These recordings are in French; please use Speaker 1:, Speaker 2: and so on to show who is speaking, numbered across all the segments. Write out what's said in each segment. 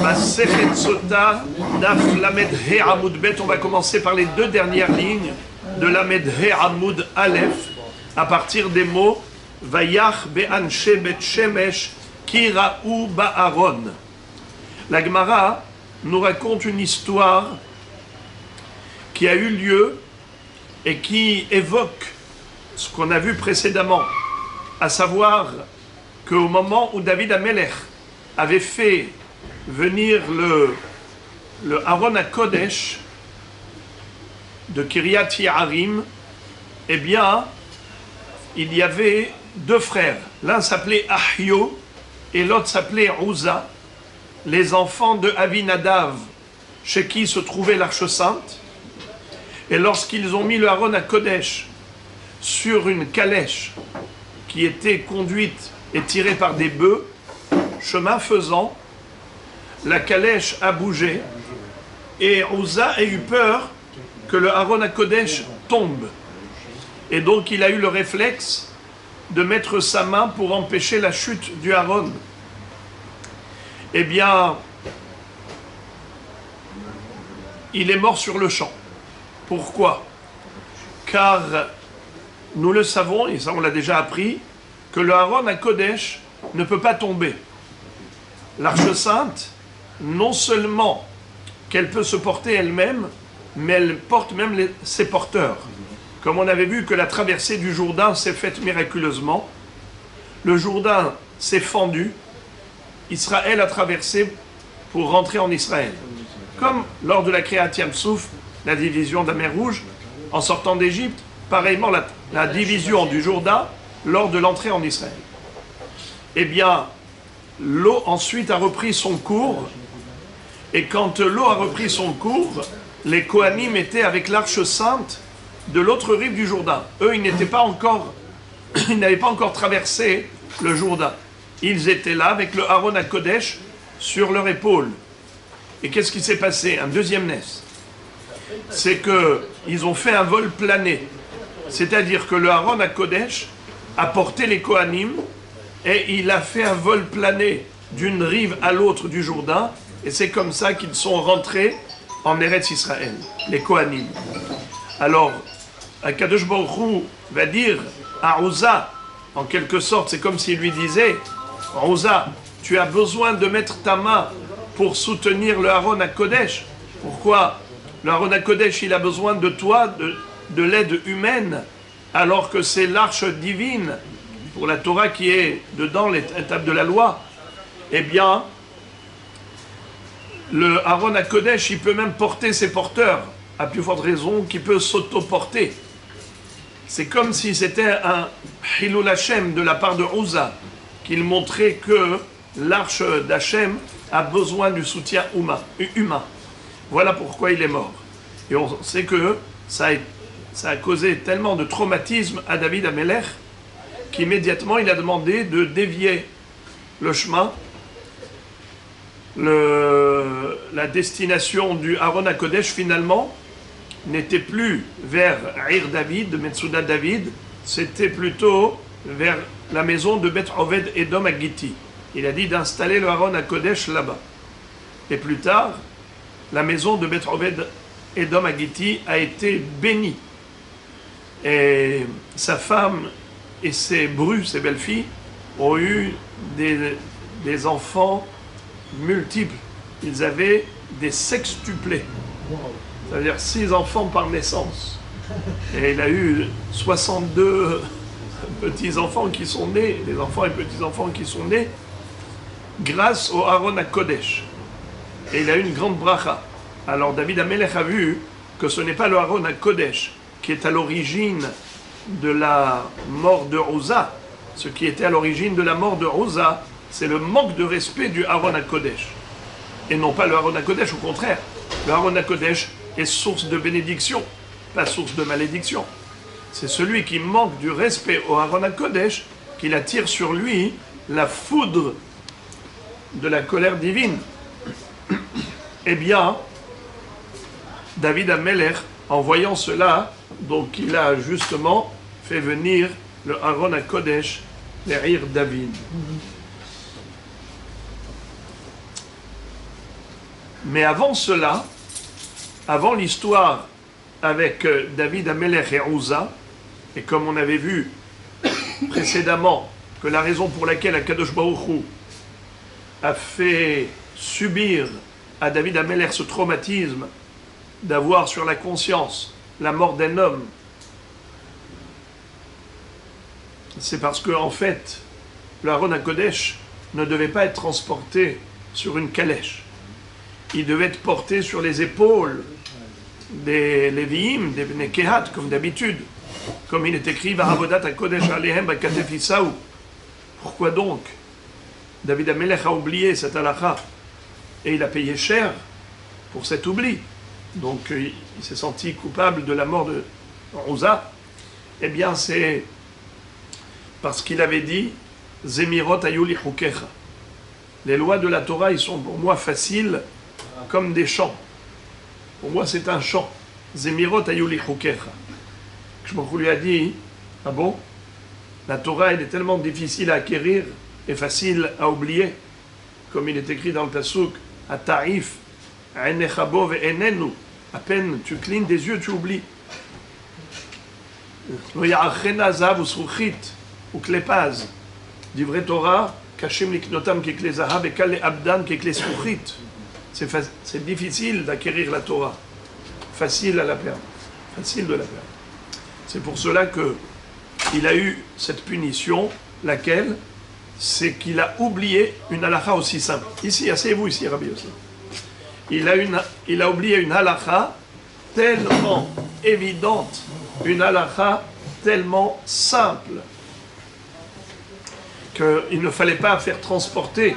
Speaker 1: Masechet Sota, Daf Lamed He Amud Bet. On va commencer par les deux dernières lignes de Lamed He Amud Aleph, à partir des mots Vayach Be'anshe Bet Shemesh Kira'u Ba'aron. La Gemara nous raconte une histoire qui a eu lieu et qui évoque ce qu'on a vu précédemment, à savoir qu'au moment où David Amelech avait fait venir le Aaron HaKodesh de Kiryat Ye'arim, eh bien, il y avait deux frères. L'un s'appelait Ahio et l'autre s'appelait Uza, les enfants de Avinadav, chez qui se trouvait l'Arche Sainte. Et lorsqu'ils ont mis le Aaron HaKodesh sur une calèche qui était conduite et tirée par des bœufs, chemin faisant, la calèche a bougé et Uza a eu peur que le Aaron HaKodesh tombe. Et donc il a eu le réflexe de mettre sa main pour empêcher la chute du Aaron. Eh bien, il est mort sur le champ. Pourquoi? Car nous le savons, et ça on l'a déjà appris, que le Aaron HaKodesh ne peut pas tomber. L'Arche Sainte, non seulement qu'elle peut se porter elle-même, mais elle porte même ses porteurs. Comme on avait vu que la traversée du Jourdain s'est faite miraculeusement, le Jourdain s'est fendu, Israël a traversé pour rentrer en Israël. Comme lors de la Kriyat Yam Souf, la division de la mer Rouge, en sortant d'Égypte, pareillement la division du Jourdain lors de l'entrée en Israël. Eh bien, l'eau ensuite a repris son cours, et quand l'eau a repris son cours, les Kohanim étaient avec l'Arche Sainte de l'autre rive du Jourdain. Eux, ils n'avaient pas encore traversé le Jourdain. Ils étaient là avec le Aaron HaKodesh sur leur épaule. Et qu'est-ce qui s'est passé? Un deuxième nes. C'est qu'ils ont fait un vol plané. C'est-à-dire que le Aaron HaKodesh a porté les Kohanim et il a fait un vol plané d'une rive à l'autre du Jourdain. Et c'est comme ça qu'ils sont rentrés en Eretz Israël, les Kohanim. Alors, Akadosh Baruch Hu va dire à Uza, en quelque sorte, c'est comme s'il lui disait, Uza, tu as besoin de mettre ta main pour soutenir le Aaron HaKodesh. Pourquoi? Le Aaron HaKodesh, il a besoin de toi, de l'aide humaine, alors que c'est l'arche divine, pour la Torah qui est dedans, l'étape de la loi. Eh bien, le Aaron HaKodesh, il peut même porter ses porteurs, à plus forte raison qu'il peut s'auto-porter. C'est comme si c'était un Hilul Hashem de la part de Uza, qu'il montrait que l'arche d'Hashem a besoin du soutien humain. Voilà pourquoi il est mort. Et on sait que ça a causé tellement de traumatisme à David Amelech qu'immédiatement il a demandé de dévier le chemin. La destination du Aaron HaKodesh finalement n'était plus vers Ir David, Metsuda David, c'était plutôt vers la maison de Beth Oved Edom à Gitti. Il a dit d'installer le Aaron HaKodesh là-bas. Et plus tard, la maison de Beth Oved Edom à Gitti a été bénie. Et sa femme et ses belles-filles, ont eu des enfants multiples. Ils avaient des sextuplés. Ça veut dire 6 enfants par naissance. Et il a eu 62 petits-enfants qui sont nés, des enfants et petits-enfants qui sont nés, grâce au Aaron HaKodesh. Et il a eu une grande bracha. Alors David Amelech a vu que ce n'est pas le Aaron HaKodesh qui est à l'origine de la mort de Uza. Ce qui était à l'origine de la mort de Uza, c'est le manque de respect du Aaron HaKodesh. Et non pas le Aaron HaKodesh, au contraire. Le Aaron HaKodesh est source de bénédiction, pas source de malédiction. C'est celui qui manque du respect au Aaron HaKodesh qu'il attire sur lui la foudre de la colère divine. Eh bien, David Amelech, en voyant cela, donc il a justement fait venir le Aaron HaKodesh vers Ir David. Mais avant cela, avant l'histoire avec David Amelech et Uza, et comme on avait vu précédemment que la raison pour laquelle Akadosh Baruch Hu a fait subir à David Amelech ce traumatisme d'avoir sur la conscience la mort d'un homme, c'est parce que en fait le Aaron HaKodesh ne devait pas être transporté sur une calèche. Il devait être porté sur les épaules des Lévi'im, des Bnei Kehat, comme d'habitude. Comme il est écrit, Va'avodat HaKodesh alehem ba'katef Isaou. Pourquoi donc David Amelech a oublié cette halakha et il a payé cher pour cet oubli. Donc il s'est senti coupable de la mort de Uza. Eh bien c'est parce qu'il avait dit Zemirot ayuli hukecha. Les lois de la Torah, ils sont pour moi faciles comme des chants. Pour moi, c'est un chant. Zemirot ayuli hukecha. Je lui a dit, ah bon, la Torah, elle est tellement difficile à acquérir et facile à oublier. Comme il est écrit dans le Pasuk, Ata'if, Einechabo ve'enenu. À peine tu clignes des yeux, tu oublies. Lo ya'achena zav u'sruchit u'klepaz. Divrei Torah, kashim liknotam kekle zahav et kale abdan kekle sruchit. C'est difficile d'acquérir la Torah. Facile à la perdre. Facile de la perdre. C'est pour cela qu'il a eu cette punition, laquelle, c'est qu'il a oublié une halakha aussi simple. Ici, asseyez-vous ici, Rabbi aussi. Il a oublié une halakha tellement évidente, une halakha tellement simple, qu'il ne fallait pas faire transporter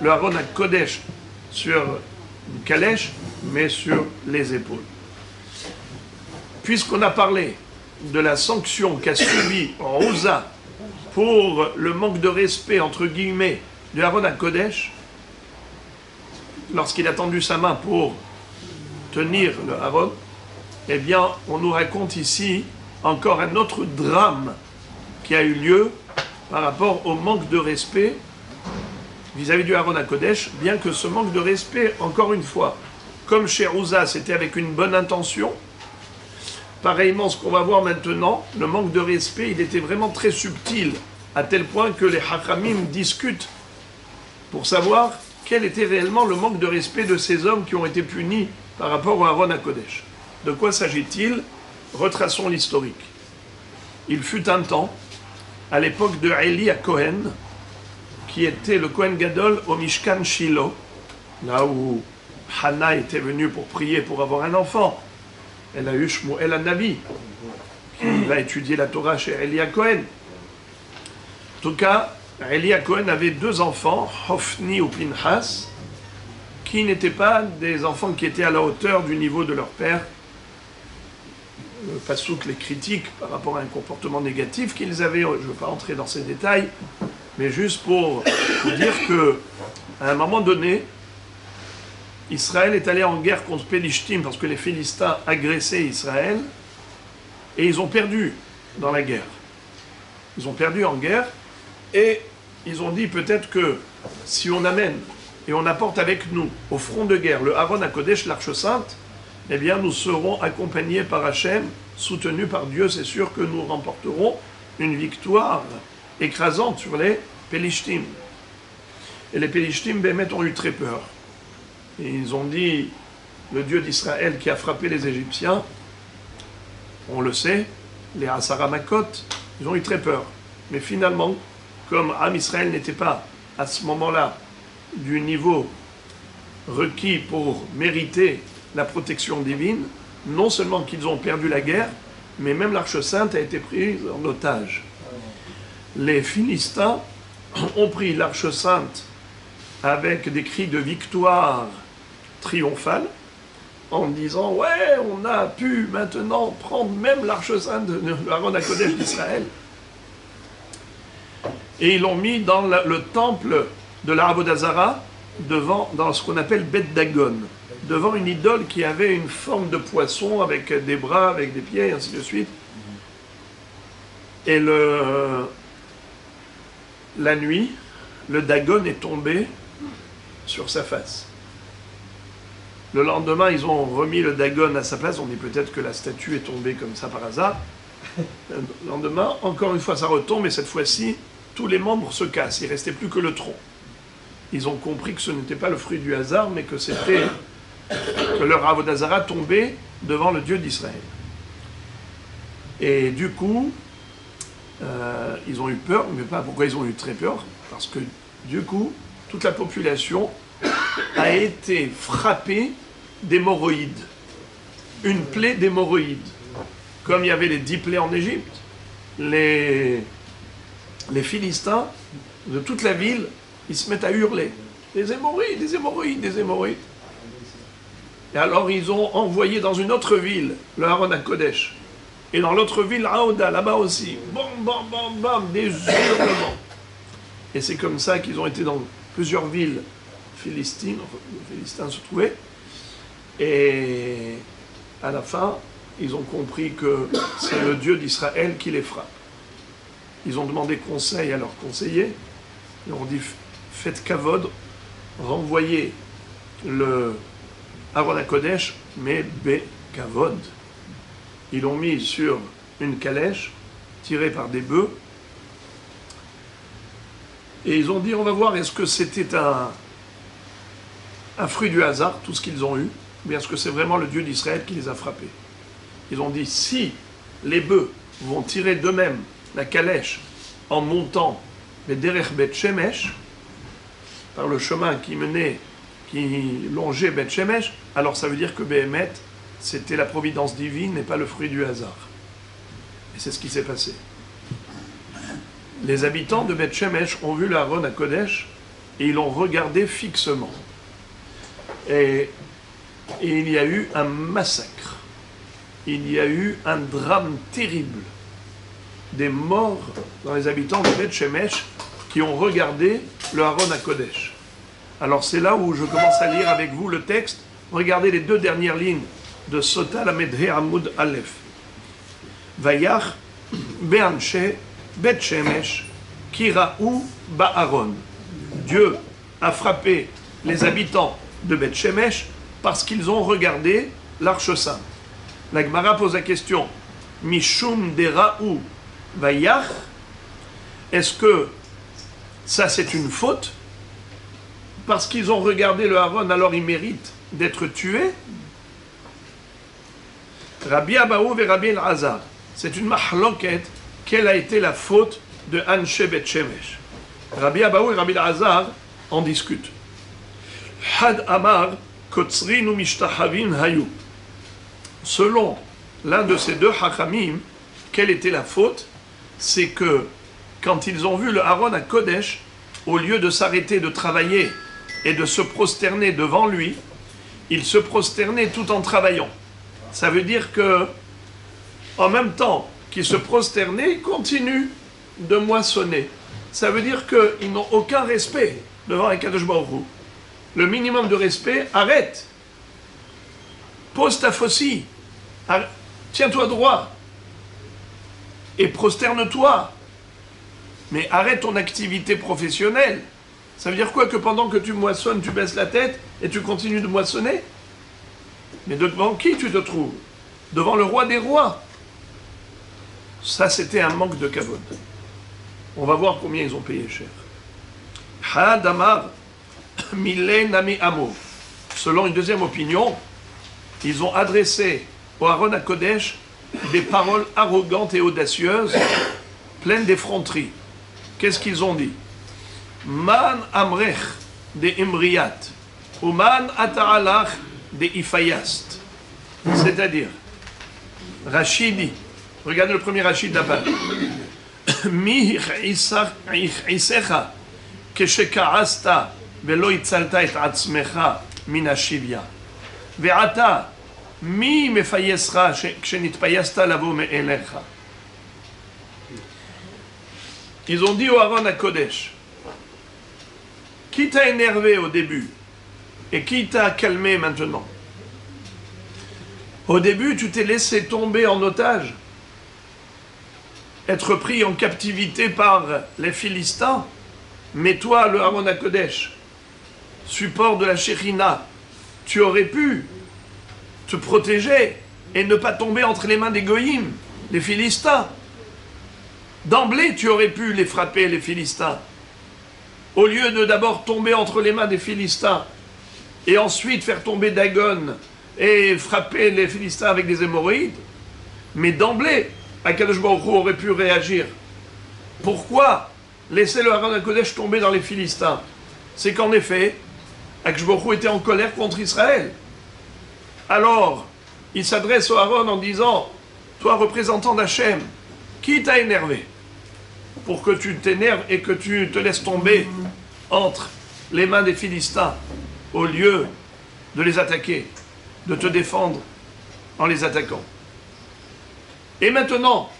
Speaker 1: le Aaron HaKodesh sur une calèche, mais sur les épaules. Puisqu'on a parlé de la sanction qu'a subi Uza pour le manque de respect, entre guillemets, de Aaron HaKodesh, lorsqu'il a tendu sa main pour tenir le Aaron, eh bien, on nous raconte ici encore un autre drame qui a eu lieu par rapport au manque de respect vis-à-vis du Aaron HaKodesh, bien que ce manque de respect, encore une fois, comme chez Uza, c'était avec une bonne intention. Pareillement, ce qu'on va voir maintenant, le manque de respect, il était vraiment très subtil, à tel point que les Hachamim discutent pour savoir quel était réellement le manque de respect de ces hommes qui ont été punis par rapport au Aaron HaKodesh. De quoi s'agit-il? Retraçons l'historique. Il fut un temps, à l'époque de Eli HaKohen, qui était le Kohen Gadol au Mishkan Shiloh, là où Hannah était venue pour prier pour avoir un enfant. Elle a eu Shmuel HaNavi, qui va étudier la Torah chez Eli HaKohen. En tout cas, Eli HaKohen avait deux enfants, Hofni ou Pinchas, qui n'étaient pas des enfants qui étaient à la hauteur du niveau de leur père. Le Passouk les critique par rapport à un comportement négatif qu'ils avaient. Je ne veux pas entrer dans ces détails, mais juste pour vous dire qu'à un moment donné, Israël est allé en guerre contre Pélishtim parce que les Philistins agressaient Israël et ils ont perdu dans la guerre. Ils ont perdu en guerre et ils ont dit peut-être que si on amène et on apporte avec nous au front de guerre le Aaron HaKodesh, l'Arche Sainte, eh bien nous serons accompagnés par Hachem, soutenus par Dieu, c'est sûr que nous remporterons une victoire écrasante sur les Pélishtim. Et les Pélishtim, Bémet, ont eu très peur. Et ils ont dit, le Dieu d'Israël qui a frappé les Égyptiens, on le sait, les Asaramakot, ils ont eu très peur. Mais finalement, comme Am Israël n'était pas à ce moment-là du niveau requis pour mériter la protection divine, non seulement qu'ils ont perdu la guerre, mais même l'Arche Sainte a été prise en otage. Les Philistins ont pris l'Arche Sainte avec des cris de victoire triomphale, en disant « Ouais, on a pu maintenant prendre même l'Arche Sainte de Aaron HaKodesh d'Israël. » Et ils l'ont mis dans le temple de l'Arabodazara, dans ce qu'on appelle Bet Dagon, devant une idole qui avait une forme de poisson avec des bras, avec des pieds, et ainsi de suite. Et la nuit, le Dagon est tombé sur sa face. Le lendemain, ils ont remis le Dagon à sa place. On dit peut-être que la statue est tombée comme ça par hasard. Le lendemain, encore une fois, ça retombe, et cette fois-ci, tous les membres se cassent. Il ne restait plus que le tronc. Ils ont compris que ce n'était pas le fruit du hasard, mais que c'était que leur Avodazara tombait devant le Dieu d'Israël. Et du coup, ils ont eu peur, mais pas pourquoi ils ont eu très peur, parce que du coup, toute la population a été frappée d'hémorroïdes. Une plaie d'hémorroïdes. Comme il y avait les 10 plaies en Égypte, les Philistins de toute la ville, ils se mettent à hurler. Des hémorroïdes, des hémorroïdes, des hémorroïdes. Et alors ils ont envoyé dans une autre ville le Aaron à Kodesh. Et dans l'autre ville, Aouda, là-bas aussi. Bam, bam, bam, bam, des hurlements. Et c'est comme ça qu'ils ont été dans plusieurs villes philistines, enfin, les Philistins se trouvaient. Et à la fin, ils ont compris que c'est le Dieu d'Israël qui les frappe. Ils ont demandé conseil à leurs conseillers. Ils ont dit, faites kavod, renvoyez le Aaron à Kodesh, mais be kavod. Ils l'ont mis sur une calèche, tirée par des bœufs. Et ils ont dit, on va voir, est-ce que c'était un fruit du hasard, tout ce qu'ils ont eu, ou bien est-ce que c'est vraiment le Dieu d'Israël qui les a frappés. Ils ont dit, si les bœufs vont tirer d'eux-mêmes la calèche en montant les Derech Bet Shemesh, par le chemin qui longeait Bet Shemesh, alors ça veut dire que Béhémet, c'était la providence divine et pas le fruit du hasard. Et c'est ce qui s'est passé. Les habitants de Bet Shemesh ont vu l'Aaron à Kodesh et ils l'ont regardé fixement. Et il y a eu un massacre. Il y a eu un drame terrible. Des morts dans les habitants de Bet Shemesh qui ont regardé le Aaron à Kodesh. Alors c'est là où je commence à lire avec vous le texte. Regardez les 2 dernières lignes de Sota Lamedhe Amoud Aleph. Vayach be'anshe Bet Shemesh kiraou ba'aron. Dieu a frappé les habitants de Bet Shemesh parce qu'ils ont regardé l'Arche Sainte. La Gemara pose la question, Mishum dera'ou vayach, est-ce que ça c'est une faute? Parce qu'ils ont regardé le Aaron, alors ils méritent d'être tués? Rabbi Abaou et Rabbi El-Hazar, c'est une mahloket, quelle a été la faute de Anshe Bet Shemesh? Rabbi Abaou et Rabbi El-Hazar en discutent. Had Amar Kotzrin ou Mishtahavin Hayou. Selon l'un de ces 2 hachamim, quelle était la faute? C'est que quand ils ont vu le Aaron à Kodesh, au lieu de s'arrêter de travailler et de se prosterner devant lui, ils se prosternaient tout en travaillant. Ça veut dire que, en même temps qu'ils se prosternaient, ils continuent de moissonner. Ça veut dire qu'ils n'ont aucun respect devant Akadosh Baruch Hu. Le minimum de respect, arrête. Pose ta faucille. Tiens-toi droit. Et prosterne-toi. Mais arrête ton activité professionnelle. Ça veut dire quoi? Que pendant que tu moissonnes, tu baisses la tête et tu continues de moissonner? Mais devant qui tu te trouves? Devant le roi des rois. Ça, c'était un manque de kavod. On va voir combien ils ont payé cher. Hadamar Milé Nami Amo. Selon une deuxième opinion, ils ont adressé au Aaron à Kodesh des paroles arrogantes et audacieuses, pleines d'effronteries. Qu'est-ce qu'ils ont dit? Man amrech de imriyat, ou man ata'alach de ifayast. C'est-à-dire, Rachidi, regardez le premier Rachid de la page. Mi hich'isecha kesheka'asta velo itzalta et atzmecha min hashivya. Ve'ata mi mefayescha kshenitpayasta lavo me'elecha. Ils ont dit au Aaron à Kodesh, qui t'a énervé au début et qui t'a calmé maintenant? Au début, tu t'es laissé tomber en otage, être pris en captivité par les Philistins, mais toi, le Aaron à Kodesh, support de la Shekhinah, tu aurais pu te protéger et ne pas tomber entre les mains des Goïm, les Philistins. D'emblée, tu aurais pu les frapper, les Philistins. Au lieu de d'abord tomber entre les mains des Philistins et ensuite faire tomber Dagon et frapper les Philistins avec des hémorroïdes. Mais d'emblée, Akadosh Baruch Hu aurait pu réagir. Pourquoi laisser le Aaron HaKodesh tomber dans les Philistins? C'est qu'en effet, Akadosh Baruch Hu était en colère contre Israël. Alors, il s'adresse au Aaron en disant, toi représentant d'Hachem, qui t'a énervé pour que tu t'énerves et que tu te laisses tomber entre les mains des Philistins au lieu de les attaquer, de te défendre en les attaquant. Et maintenant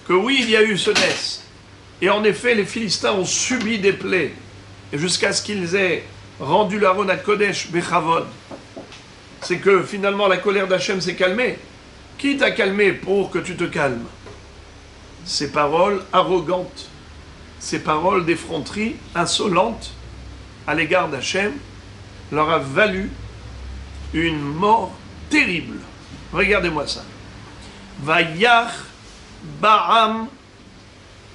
Speaker 1: que oui, il y a eu ce Ness, et en effet les Philistins ont subi des plaies jusqu'à ce qu'ils aient rendu l'Aaron HaKodesh Bechavod, c'est que finalement la colère d'Hachem s'est calmée. Qui t'a calmé pour que tu te calmes? Ces paroles arrogantes, ces paroles d'effronterie insolentes à l'égard d'Hachem leur a valu une mort terrible. Regardez-moi ça. Vayar Ba'am,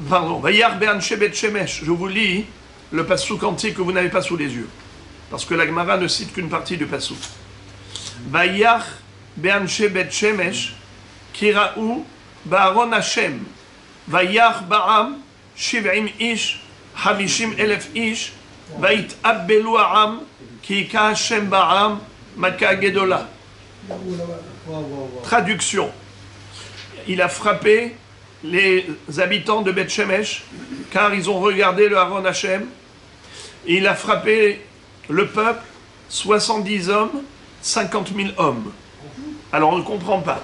Speaker 1: pardon, Vayar Be'anshe Bet Shemesh. Je vous lis le passouk entier que vous n'avez pas sous les yeux, parce que la Gemara ne cite qu'une partie du passouk. Vayar Be'anshe Bet Shemesh Kira'u Ba'aron Hashem Vayar Ba'am Shiv'im Ish Hamishim Elef Ish Vayit Abbelu Ha'am Ki Ka Hashem Ba'am Maka Gedola. Traduction. Il a frappé les habitants de Beth Shemesh car ils ont regardé le Aaron Hashem. Il a frappé le peuple, 70 hommes, 50 000 hommes. Alors on ne comprend pas.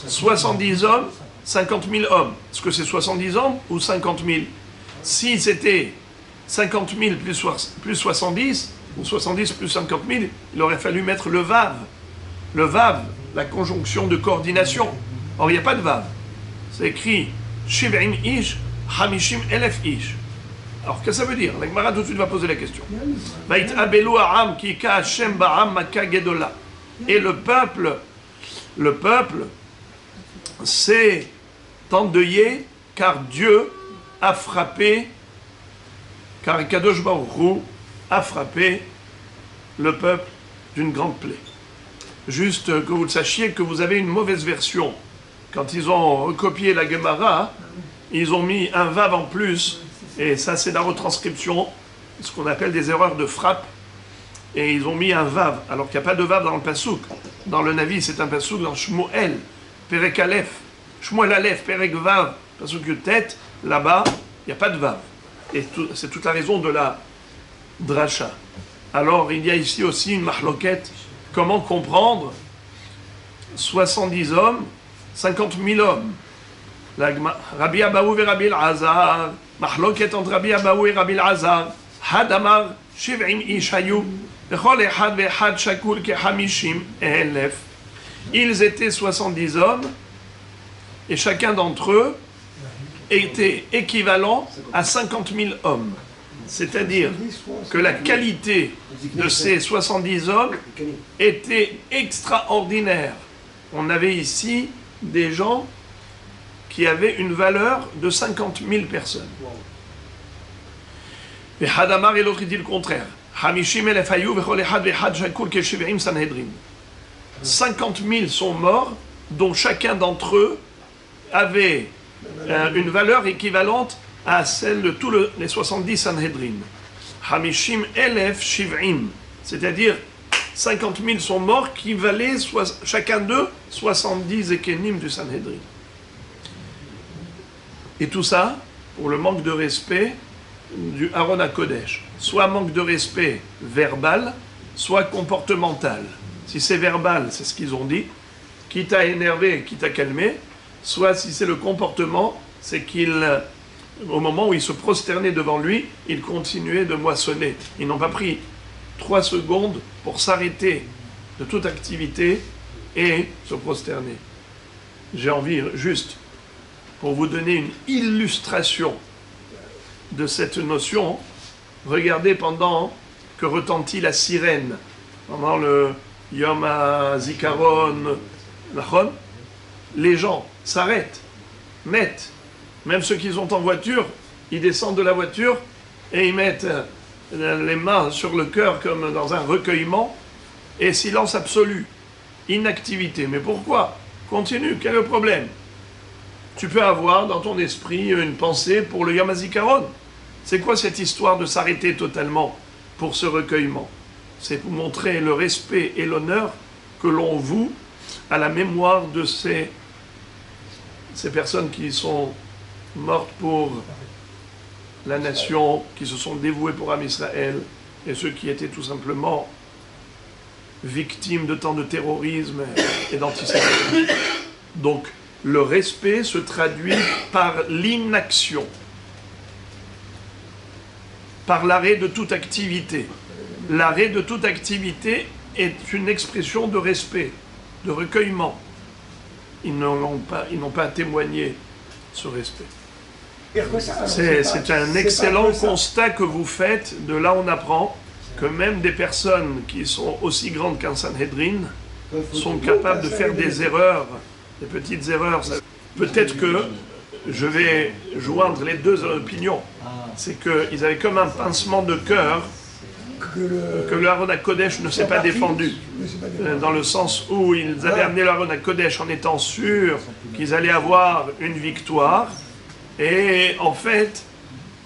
Speaker 1: 70 hommes, 50 000 hommes. Est-ce que c'est 70 hommes ou 50 000? Si c'était 50 000 plus 70, ou 70 plus 50 000, il aurait fallu mettre le Vav. Le Vav, la conjonction de coordination. Or, il n'y a pas de Vav. C'est écrit Shiv'im Ish, Hamishim Elef Ish. Alors, qu'est-ce que ça veut dire? La Gemara tout de suite va poser la question. Vayit Abelu Ha'am Ki Ka Hashem Ba'am Maka Gedola. Et le peuple s'est endeuillé car Dieu a frappé, car Kadosh Baruch Hu a frappé le peuple d'une grande plaie. Juste que vous le sachiez que vous avez une mauvaise version. Quand ils ont recopié la Gemara, ils ont mis un vav en plus, et ça c'est la retranscription, ce qu'on appelle des erreurs de frappe, et ils ont mis un vav, alors qu'il n'y a pas de vav dans le pasouk. Dans le Navi, c'est un pasouk dans Shmuel, Perek Aleph, Shmuel Aleph, Perek Vav, pasouk tête, là-bas, il n'y a pas de vav. Et c'est toute la raison de la dracha. Alors, il y a ici aussi une mahloket. Comment comprendre 70 hommes, 50 000 hommes? Rabbi Abaou et Rabbi Elazar, mahloket entre Rabbi Abaou et Rabbi Elazar, Hadamar, Shiv'im Ish Hayu, Bechol Echad Ve'echad Shakul Kehamishim Elef. Ils étaient 70 hommes, et chacun d'entre eux était équivalent à 50 000 hommes. C'est-à-dire que la qualité de ces 70 hommes était extraordinaire. On avait ici des gens qui avaient une valeur de 50 000 personnes. Et Hadamar et l'autre dit le contraire. 50 000 sont morts, dont chacun d'entre eux avait une valeur équivalente à celle de tous les 70 Sanhedrin. Hamishim Elef Shiv'im, c'est-à-dire 50 000 sont morts qui valaient chacun d'eux 70 Ekenim du Sanhedrin. Et tout ça pour le manque de respect du Aaron HaKodesh. Soit manque de respect verbal, soit comportemental. Si c'est verbal, c'est ce qu'ils ont dit, qui t'a énervé, qui t'a calmé, soit si c'est le comportement, c'est qu'il, au moment où ils se prosternaient devant lui, ils continuaient de moissonner. Ils n'ont pas pris 3 secondes pour s'arrêter de toute activité et se prosterner. J'ai envie, juste, pour vous donner une illustration de cette notion, regardez pendant que retentit la sirène, pendant Yom HaZikaron, les gens s'arrêtent, mettent, même ceux qui sont en voiture, ils descendent de la voiture et ils mettent les mains sur le cœur comme dans un recueillement, et silence absolu, inactivité. Mais pourquoi? Continue, quel est le problème? Tu peux avoir dans ton esprit une pensée pour le Yom HaZikaron. C'est quoi cette histoire de s'arrêter totalement pour ce recueillement? C'est pour montrer le respect et l'honneur que l'on voue à la mémoire de ces personnes qui sont mortes pour la nation, qui se sont dévouées pour Am Israël, et ceux qui étaient tout simplement victimes de tant de terrorisme et d'antisémitisme. Donc, le respect se traduit par l'inaction, par l'arrêt de toute activité. L'arrêt de toute activité est une expression de respect, de recueillement. Ils n'ont pas témoigné ce respect. C'est un excellent constat que vous faites. De là, on apprend que même des personnes qui sont aussi grandes qu'un Sanhedrin sont capables de faire des erreurs, des petites erreurs. Peut-être que je vais joindre les deux opinions. C'est qu'ils avaient comme un pincement de cœur que le Aaron HaKodesh ne s'est pas défendu. Dans le sens où ils avaient amené le Aaron HaKodesh en étant sûrs qu'ils allaient avoir une victoire. Et en fait,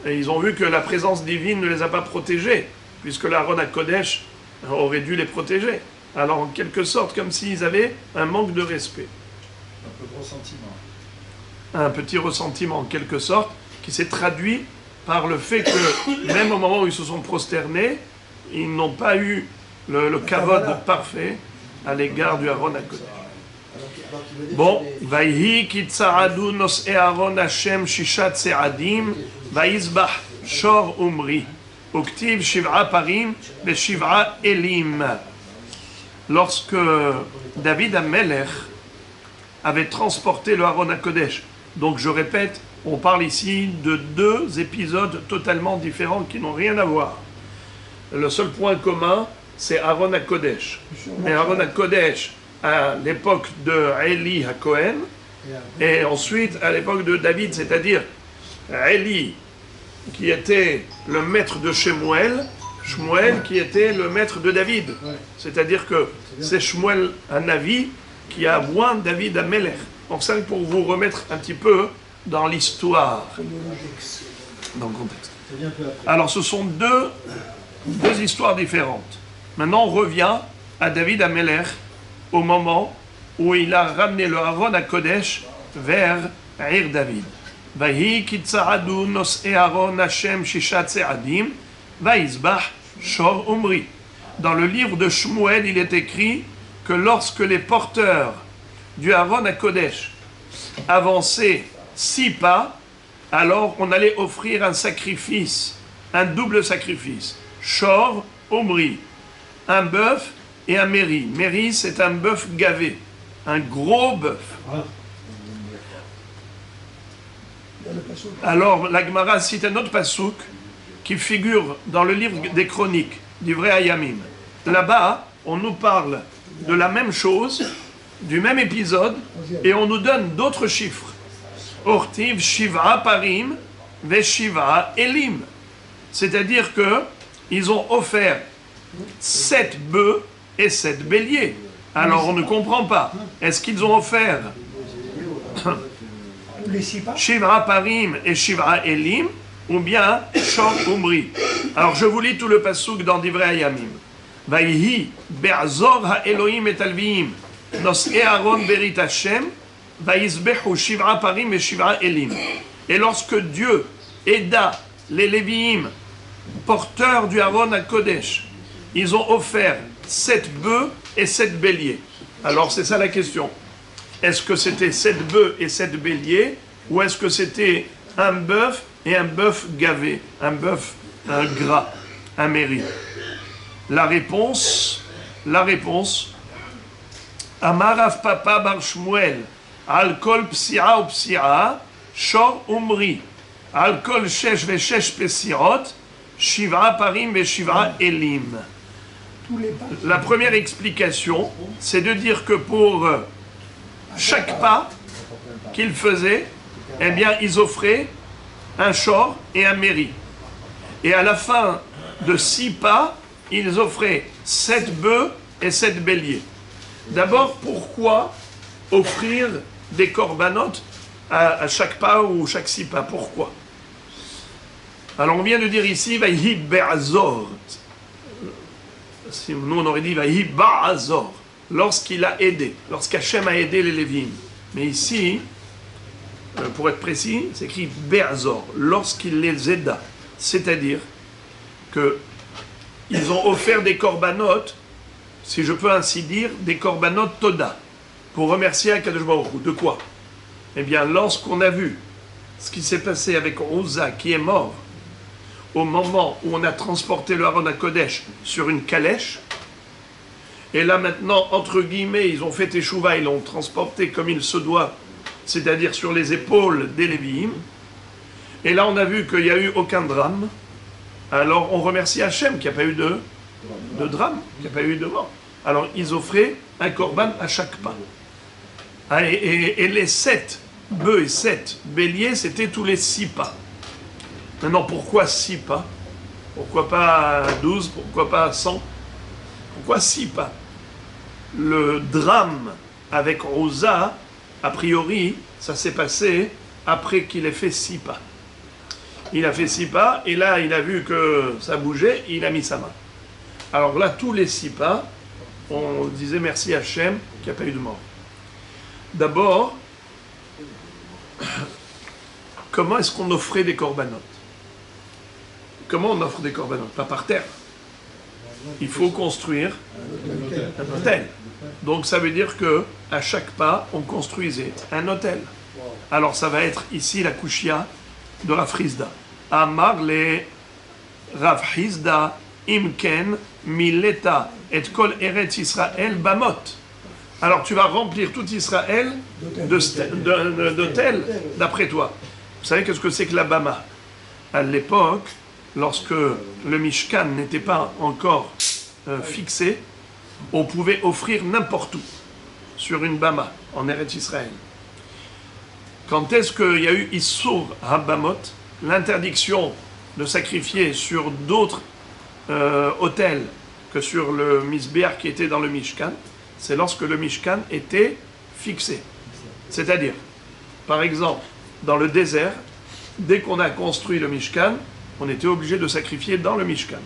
Speaker 1: ils ont vu que la présence divine ne les a pas protégés, puisque l'Aaron HaKodesh aurait dû les protéger. Alors en quelque sorte, comme s'ils avaient un manque de respect.
Speaker 2: Un peu de ressentiment.
Speaker 1: Un petit ressentiment en quelque sorte, qui s'est traduit par le fait que, même au moment où ils se sont prosternés, ils n'ont pas eu le kavod parfait à l'égard du Aaron HaKodesh. Bon, Vayhi ki tsa'adu nos'e Aaron Hashem shishat tse'adim, vayizbach shor umri, uktiv shiv'a parim, veshiv'a elim. Lorsque David HaMelech avait transporté le Aaron HaKodesh, donc je répète, on parle ici de deux épisodes totalement différents qui n'ont rien à voir. Le seul point commun, c'est Aaron HaKodesh. Mais Aaron HaKodesh, à l'époque de Eli HaKohen, et ensuite à l'époque de David, c'est-à-dire Eli, qui était le maître de Shemuel, Shmuel qui était le maître de David. C'est-à-dire que c'est Shmuel Hanavi qui a oint David HaMelech. Donc ça, pour vous remettre un petit peu dans l'histoire, dans le contexte. Alors ce sont deux histoires différentes. Maintenant on revient à David HaMelech au moment où il a ramené le Aaron HaKodesh vers Ir David. Vahi ki tsa'adu nos'e Aaron Hashem shishat tse'adim, vayizbach shor umri. Dans le livre de Shmuel, il est écrit que lorsque les porteurs du Aaron HaKodesh avançaient 6 pas, alors on allait offrir un sacrifice, un double sacrifice. Shor umri, un bœuf et un méri. Méri, c'est un bœuf gavé, un gros bœuf. Alors, la Gemara cite un autre pasouk qui figure dans le livre des Chroniques, du vrai Hayamim. Là-bas, on nous parle de la même chose, du même épisode, et on nous donne d'autres chiffres. Ortiv Shiv'a Parim ve Shiv'a Elim. C'est-à-dire que ils ont offert 7 bœufs et 7 béliers. Alors on ne comprend pas. Est-ce qu'ils ont offert Shiv'a Parim et Shiv'a Elim ou bien Shor Umri? Alors je vous lis tout le pasouk dans Divrei Hayamim. Vayhi be'azor ha'Elohim et alviim nos'e Aaron berit Hashem vayizbechu Shiv'a Parim et Shiv'a Elim. Et lorsque Dieu aida les Lévi'im, porteurs du Aaron HaKodesh, ils ont offert 7 bœufs et 7 béliers. Alors c'est ça la question. Est-ce que c'était 7 bœufs et 7 béliers, ou est-ce que c'était un bœuf et un bœuf gavé, un bœuf gras, un méri? La réponse, Amarav Papa Bar Shmuel, Al Kol Psi'a ou Psi'a, Shor Umri, Al Kol Shesh ve Shesh Pesirot, Shiv'a Parim ve Shiv'a Elim. La première explication, c'est de dire que pour chaque pas qu'ils faisaient, eh bien, ils offraient un shor et un méri. Et à la fin de 6 pas, ils offraient 7 bœufs et 7 béliers. D'abord, pourquoi offrir des corbanotes à chaque pas ou chaque 6 pas? Pourquoi? Alors on vient de dire ici, Vaïhi Be'azor. Si nous on aurait dit Vaïhi Ba'azor, lorsqu'il a aidé, lorsqu'Hachem a aidé les Lévim. Mais ici, pour être précis, c'est écrit Be'azor, lorsqu'il les aida. C'est-à-dire qu'ils ont offert des corbanotes, si je peux ainsi dire, des corbanotes Toda, pour remercier Akadosh Baruch Hu. De quoi? Eh bien, lorsqu'on a vu ce qui s'est passé avec Uza qui est mort, au moment où on a transporté le Haron HaKodesh sur une calèche, et là maintenant, entre guillemets, ils ont fait Teshuvah, ils l'ont transporté comme il se doit, c'est-à-dire sur les épaules des Lévi'im, et là on a vu qu'il n'y a eu aucun drame, alors on remercie Hachem qu'il n'y a pas eu de drame, qu'il n'y a pas eu de mort. Alors ils offraient un korban à chaque pas. Ah, et les 7 bœufs et 7 béliers, c'était tous les 6 pas. Maintenant, pourquoi 6 pas? Pourquoi pas 12? Pourquoi pas 100? Pourquoi 6 pas? Le drame avec Rosa, a priori, ça s'est passé après qu'il ait fait 6 pas. Il a fait 6 pas, et là, il a vu que ça bougeait, il a mis sa main. Alors là, tous les 6 pas, on disait merci à Hachem qu'il n'y a pas eu de mort. D'abord, comment est-ce qu'on offrait des corbanotes? Comment on offre des corbanotes? Pas par terre. Il faut construire un hôtel. Donc ça veut dire que à chaque pas, on construisait un hôtel. Alors ça va être ici la kushia de Rav Hizda. Amar le Rav Hizda imken mileta et kol eretz Israël bamot. Alors tu vas remplir tout Israël d'hôtels d'après toi. Vous savez qu'est-ce que c'est que la bama? À l'époque, lorsque le Mishkan n'était pas encore fixé, on pouvait offrir n'importe où, sur une bama, en Eretz Israël. Quand est-ce qu'il y a eu Issur Habamot, l'interdiction de sacrifier sur d'autres autels que sur le Misbéach qui était dans le Mishkan, c'est lorsque le Mishkan était fixé. C'est-à-dire, par exemple, dans le désert, dès qu'on a construit le Mishkan, on était obligé de sacrifier dans le Mishkan.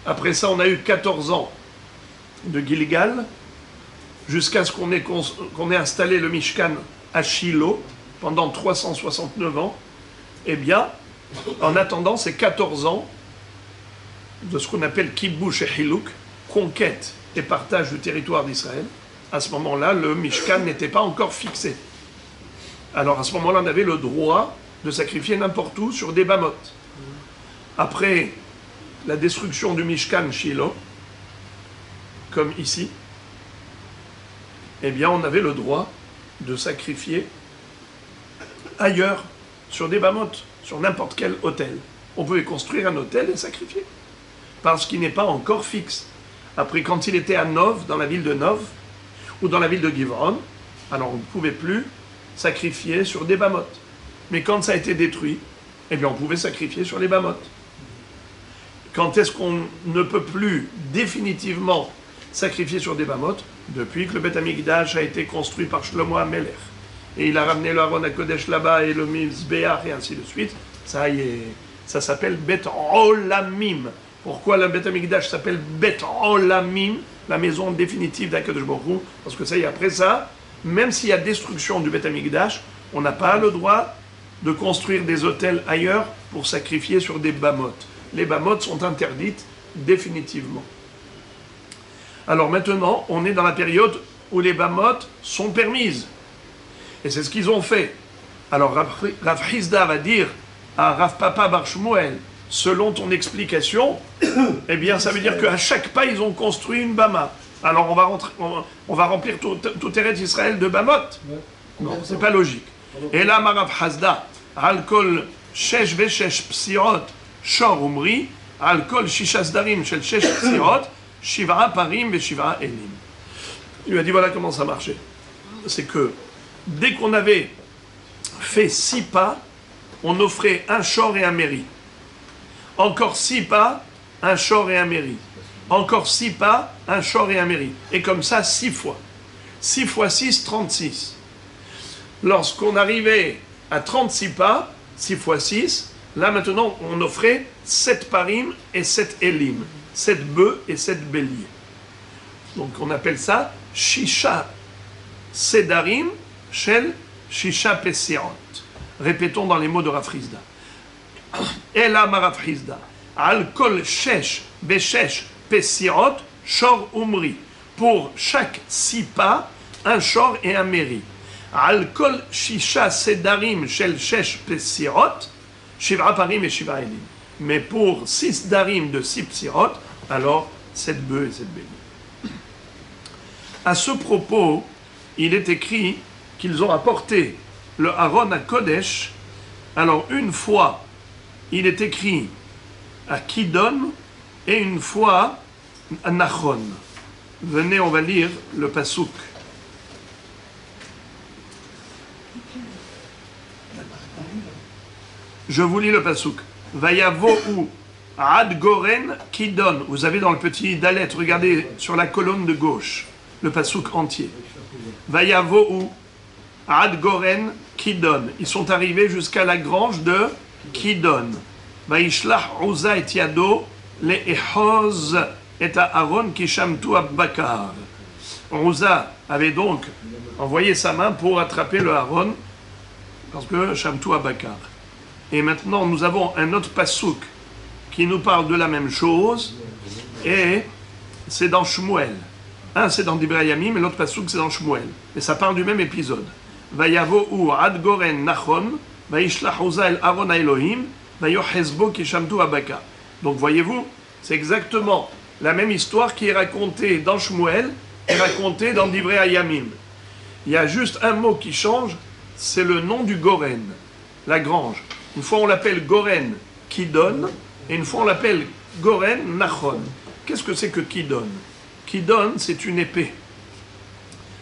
Speaker 1: Après ça, on a eu 14 ans de Gilgal, jusqu'à ce qu'on ait installé le Mishkan à Shiloh, pendant 369 ans. Eh bien, en attendant ces 14 ans de ce qu'on appelle Kibush et Hiluk, conquête et partage du territoire d'Israël, à ce moment-là, le Mishkan n'était pas encore fixé. Alors à ce moment-là, on avait le droit de sacrifier n'importe où sur des bamotes. Après la destruction du Mishkan Shiloh, comme ici, eh bien on avait le droit de sacrifier ailleurs, sur des bamotes, sur n'importe quel hôtel. On pouvait construire un hôtel et sacrifier, parce qu'il n'est pas encore fixe. Après, quand il était à Nov, dans la ville de Nov, ou dans la ville de Givron, alors on ne pouvait plus sacrifier sur des bamotes. Mais quand ça a été détruit, eh bien on pouvait sacrifier sur les bamotes. Quand est-ce qu'on ne peut plus définitivement sacrifier sur des bamotes? Depuis que le Beth Amikdash a été construit par Shlomo HaMelech. Et il a ramené le Haron HaKodesh là-bas et le Mizbeach et ainsi de suite. Ça y est, ça s'appelle Bet Olamim. Pourquoi le Beth Amikdash s'appelle Bet Olamim, la maison définitive d'Akadosh Baruch Hu? Parce que ça y est, après ça, même s'il y a destruction du Beth Amikdash, on n'a pas le droit de construire des hôtels ailleurs pour sacrifier sur des bamotes. Les bamotes sont interdites définitivement. Alors maintenant, on est dans la période où les bamotes sont permises. Et c'est ce qu'ils ont fait. Alors Rav Hizda va dire à Rav Papa Bar Shmuel, selon ton explication, eh bien ça veut dire qu'à chaque pas, ils ont construit une bama. Alors on va remplir tout Eretz Israël de bamotes? Non, c'est pas logique. Et là, Rav Hizda, Al-Kol Shesh Veshesh Psirot, Shor Umri, Al-Kol Shishas Darim Shel Shesh Psirot, Shiv'a parim et Shiv'a elim. Il lui a dit voilà comment ça marchait. C'est que dès qu'on avait fait 6 pas, on offrait un shor et un méri. Encore 6 pas, un shor et un méri. Encore 6 pas, un shor et un méri. Et comme ça, 6 fois. 6 fois 6, 36. Lorsqu'on arrivait à 36 pas, 6 fois 6, là maintenant on offrait 7 parim et 7 elim. 7 bœufs et 7 béliers. Donc on appelle ça Shisha Sedarim Shel Shisha Pesirot. Répétons dans les mots de Rav Hizda. Ela ma Rav Hizda. Al kol shesh beshesh pesirot shor umri. Pour chaque 6 pas, un shor et un méri. Al kol shisha sedarim shel shesh pesirot, shiv'a parim et shiv'a elim. Mais pour 6 darim de 6 psirot, alors 7 bœufs et 7 béliers. À ce propos, il est écrit qu'ils ont apporté le Aaron à Kodesh. Alors une fois, il est écrit à Kidon et une fois à Nachon. Venez, on va lire le pasouk. Je vous lis le pasouk. Vayavohu ad goren Kidon. Vous avez dans le petit dalet, regardez sur la colonne de gauche, le pasouk entier. Vayavohu ad goren Kidon. Ils sont arrivés jusqu'à la grange de Kidon. Vaishlach Uza et Yado le ehoz et Aaron ki shamtu abbakar. Uza avait donc envoyé sa main pour attraper le Aaron parce que shamtu abbakar. Et maintenant nous avons un autre pasouk qui nous parle de la même chose et c'est dans Shmuel. Un c'est dans Divrei Yamim et l'autre pasouk c'est dans Shmuel. Mais ça parle du même épisode. Vayavohu ad goren Nachon vaishlach Uza el Aaron Elohim. Donc voyez-vous, c'est exactement la même histoire qui est racontée dans Shmuel et racontée dans Divrei Yamim. Il y a juste un mot qui change, c'est le nom du Goren, la grange. Une fois on l'appelle Goren Kidon et une fois on l'appelle Goren Nachon. Qu'est-ce que c'est que Kidon? Kidon, c'est une épée.